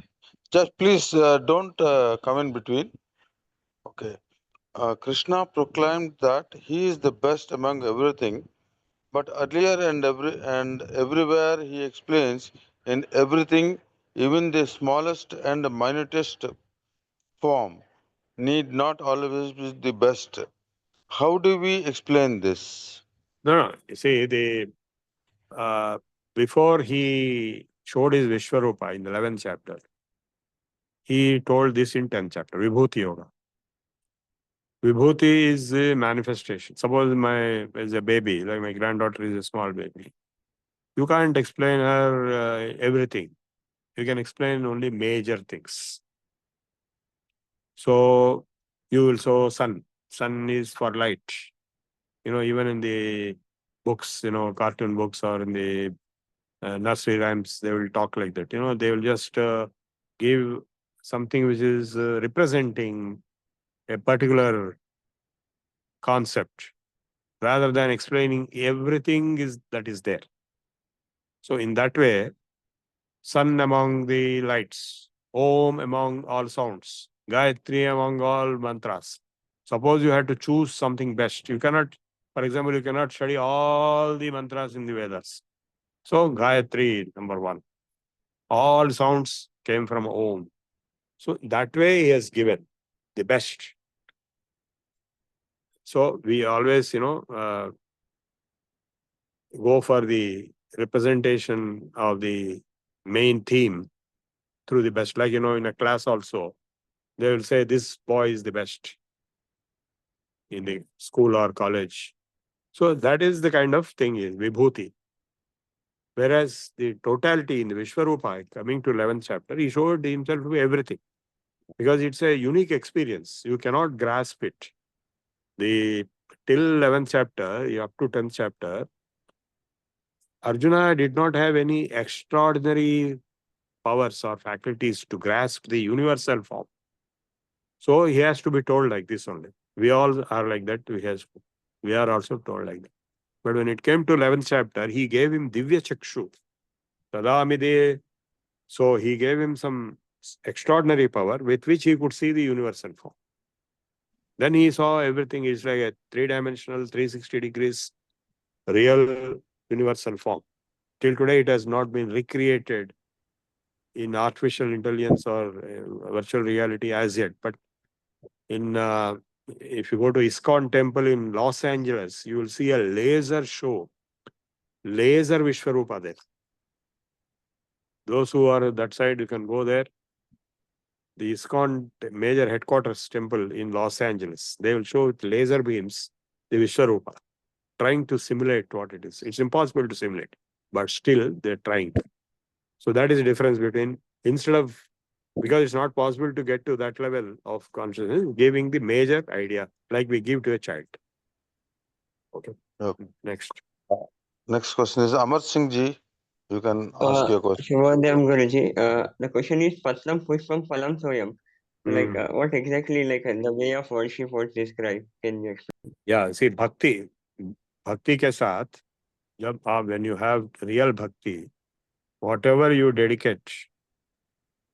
Just please don't come in between. Okay. Krishna proclaimed that he is the best among everything, but earlier and everywhere he explains in everything, even the smallest and minutest form need not always be the best. How do we explain this? No. You see, before he showed his Vishwarupa in the 11th chapter, he told this in 10th chapter, Vibhuti Yoga. Vibhuti is a manifestation. Suppose is a baby, like my granddaughter is a small baby. You can't explain her everything. You can explain only major things. So you will show sun. Sun is for light. Even in the books, cartoon books or in the nursery rhymes, they will talk like that. They will just give something which is representing a particular concept rather than explaining everything that is there. So in that way, sun among the lights, Om among all sounds, Gayatri among all mantras. Suppose you had to choose something best. You cannot, for example, you cannot study all the mantras in the Vedas. So Gayatri, number 1. All sounds came from Om. So that way he has given the best. So we always, go for the representation of the main theme through the best. Like, in a class also, they will say this boy is the best in the school or college. So that is the kind of thing is Vibhuti. Whereas the totality in the Vishwarupa, coming to 11th chapter, he showed himself to be everything. Because it's a unique experience. You cannot grasp it. Till 11th chapter, up to 10th chapter, Arjuna did not have any extraordinary powers or faculties to grasp the universal form. So he has to be told like this only. We all are like that. We are also told like that. But when it came to 11th chapter, he gave him Divya Chakshu. Tadamide. So he gave him some extraordinary power with which he could see the universal form. Then he saw everything is like a 3-dimensional, 360 degrees, real universal form. Till today, it has not been recreated in artificial intelligence or virtual reality as yet. But in if you go to ISKCON temple in Los Angeles, you will see a laser show, laser Vishwarupa there. Those who are that side, you can go there. The ISKCON major headquarters temple in Los Angeles, they will show with laser beams the Vishwarupa, trying to simulate what it is. It's impossible to simulate, but still they're trying to. So that is the difference between, instead of, because it's not possible to get to that level of consciousness, giving the major idea like we give to a child. Okay. Okay. Next. Next question is Amar Singh ji. You can ask your question. Shubhodayam Guruji. The question is Patram Pushpam Phalam Soyam. Like what exactly the way of worship was described? Can you explain? Yeah, see, bhakti ke saath, when you have real bhakti, whatever you dedicate,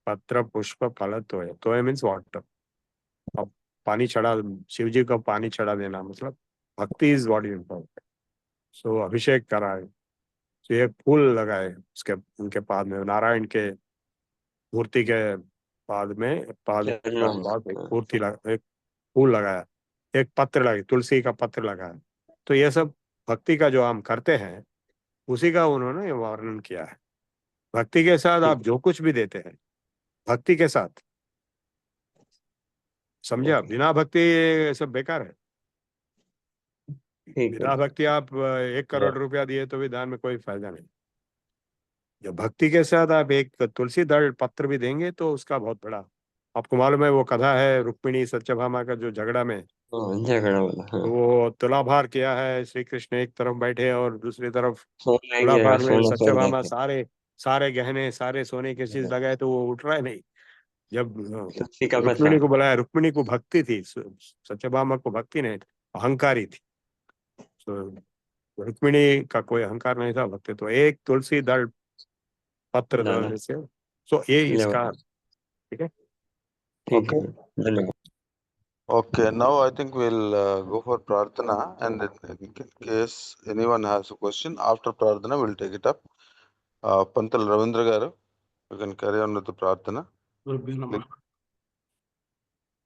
patra, pushpa, phala, toya. Toya means water. अब पानी चढ़ा, शिव जी को पानी चढ़ा देना, मतलब भक्ति is what is important. So अभिषेक कराए, तो एक फूल लगाए उसके उनके पाद में, नारायण के मूर्ति के पाद में, एक मूर्ति लगा, एक फूल लगाया, एक पत्र लगा, तुलसी का पत्र लगाया. तो ये सब भक्ति का जो हम करते हैं, उसी का उन्होंने वर्णन किया है. भक्ति के साथ आप जो कुछ भी देते हैं, भक्ति के साथ, समझा? बिना भक्ति सब बेकार है. बिना भक्ति आप 1 करोड़ रुपया दिए तो भी दान में कोई फायदा नहीं. जब भक्ति के साथ आप एक तुलसी दल पत्र भी देंगे तो उसका बहुत बड़ा, आपको मालूम है वो कथा है रुक्मिणी सत्यभामा का, जो झगड़ा में वो तुलाभार किया है, श्री कृष्ण एक तरफ बैठे और दूसरी तरफ तुलाभार में सत्यभामा सारे गहने, सारे सोने की चीज लगाए तो वो उठ रहा है नहीं. जब रुक्मिणी को बुलाया, रुक्मिणी को भक्ति थी, सत्यभामा को भक्ति नहीं, अहंकारी थी. रुक्मिणी का कोई अहंकार नहीं था, भक्ति. तो एक तुलसी दल पत्र डालने से, सो ये इसका, ठीक है. Okay, now I think we'll go for Prarthana, and in case anyone has a question after Prarthana, we'll take it up. Pantal Ravindra Garu, you can carry on with the Prarthana.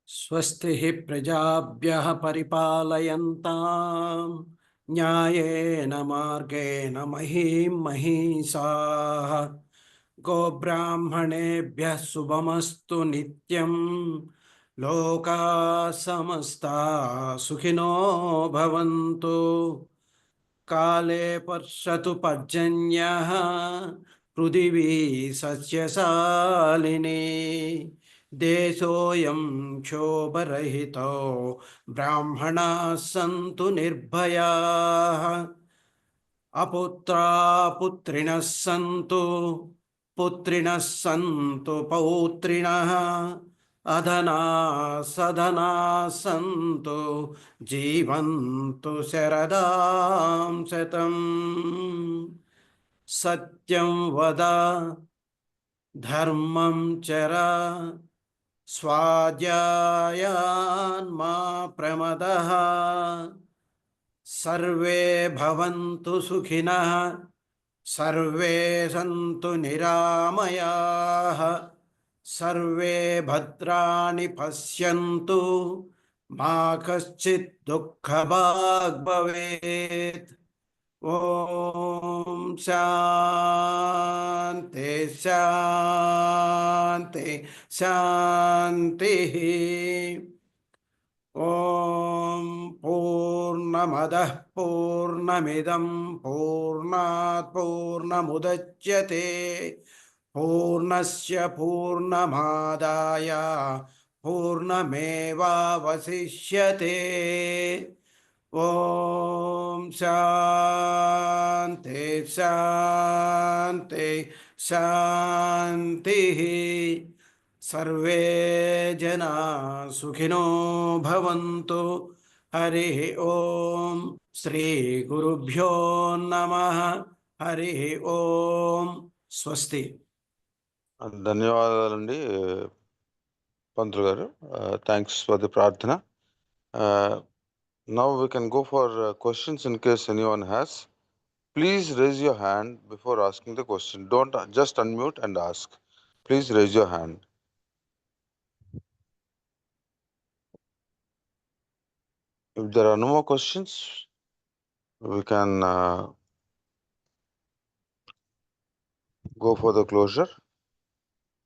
स्वस्ति प्रजाभ्यः परिपालयन्ताम् न्यायेन मार्गेण महीं महिषाः गोब्राह्मणेभ्यः शुभमस्तु नित्यम् लोकाः समस्ताः सुखिनो भवन्तु काले वर्षतु पर्जन्यः पृथिवी सस्यशालिनी देशोऽयं क्षोभरहितो ब्राह्मणाः सन्तु निर्भयाः अपुत्रा पुत्रिणः सन्तु पुत्रिणः सन्तु पौत्रिणः अधना सधना सन्तु जीवन्तु शरदां शतम् सत्यं वद धर्मं चर स्वाध्यायान् मा प्रमदः सर्वे भवन्तु सुखिनः सर्वे सन्तु निरामयाः सर्वे भद्राणि पश्यन्तु मा कश्चित् दुःखभाग् भवेत्. ओम शांति शांति शांति. ओम पूर्णमदः पूर्णमिदं पूर्णात् पूर्णमुदच्यते पूर्णस्य पूर्णमादाय पूर्णमेवावशिष्यते. ओम शांति शांति शांति. सर्वे जना सुखिनो भवन्तु. हरिः ओम. श्री गुरुभ्यो नमः. हरिः ओम. स्वस्ति. ధన్యవాదాలండి పంతులు గారు. థ్యాంక్స్ ఫర్ ది ప్రార్థన. Now we can go for questions in case anyone has. Please raise your hand before asking the question. Don't just unmute and ask. Please raise your hand. If there are no more questions, we can go for the closure.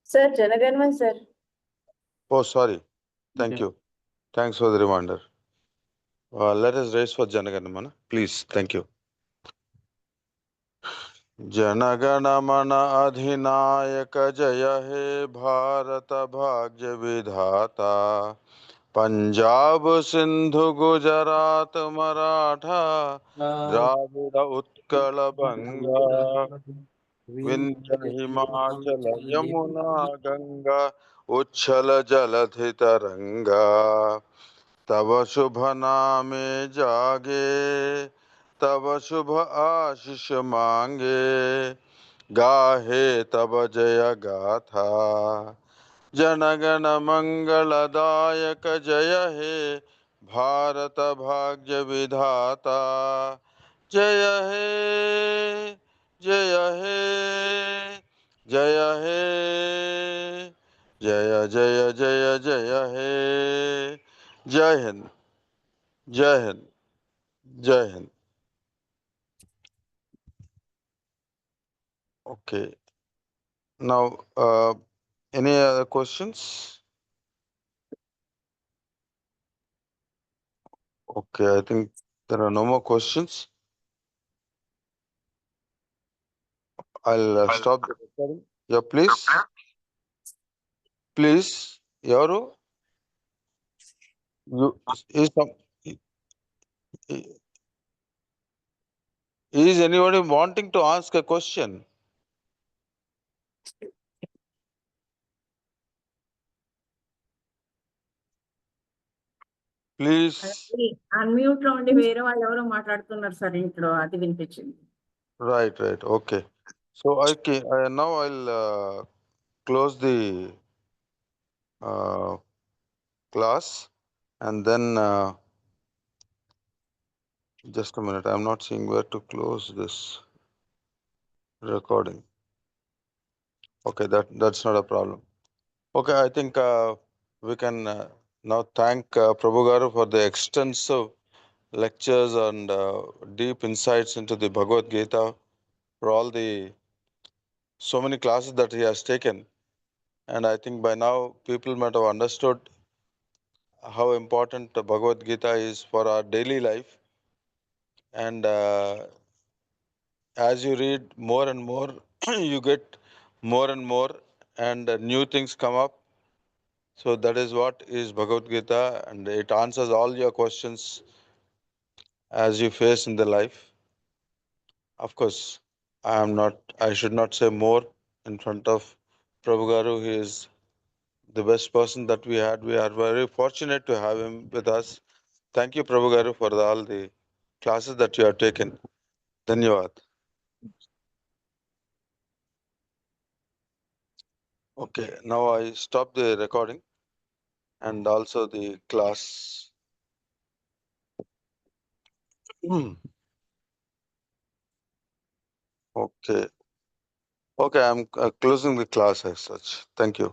Sir, Janaganman, sir. Oh, sorry. Thank Yeah. you. Thanks for the reminder. Let us raise for Janaganamana. Please. Thank you. जनगणमन अधिनायक जय हे भारत भाग्य विधाता पंजाब सिंधु गुजरात मराठा द्राविड उत्कल बंगा विंध्य हिमाचल यमुना गंगा उच्छल जलधि तरंगा तव शुभ नामे जागे तब शुभ आशीष मांगे गाहे तब जय गाथा जनगण मंगलदायक जय हे भारत भाग्य विधाता जय हे जय हे जय हे जय जय जय जय हे जय हिंद जय हिंद जय Hind. Okay. Now, any other questions? Okay, I think there are no more questions. I'll stop the recording. Yeah, please. Please, Yaru, you is some is anybody wanting to ask a question? Please. Unmute లో ఉండి వేరే వాళ్ళు ఎవరో మాట్లాడుతున్నారు sir ఇంట్లో అది వినిపించింది. Right, right. Okay. So okay, now I'll close the class and then just a minute. I'm not seeing where to close this recording. Okay, that's not a problem. Okay, I think we can now thank Prabhu Garu for the extensive lectures and deep insights into the Bhagavad Gita, for all the so many classes that he has taken. And I think by now people might have understood how important the Bhagavad Gita is for our daily life. And as you read more and more, you get more and more, and new things come up. So that is what is Bhagavad Gita, and it answers all your questions as you face in the life. Of course, I should not say more in front of Prabhu Garu. He is the best person that we had. We are very fortunate to have him with us. Thank you, Prabhu Garu, for all the classes that you have taken. Dhanyavad. Okay, now I stop the recording and also the class. Okay. Okay, I'm closing the class as such. Thank you.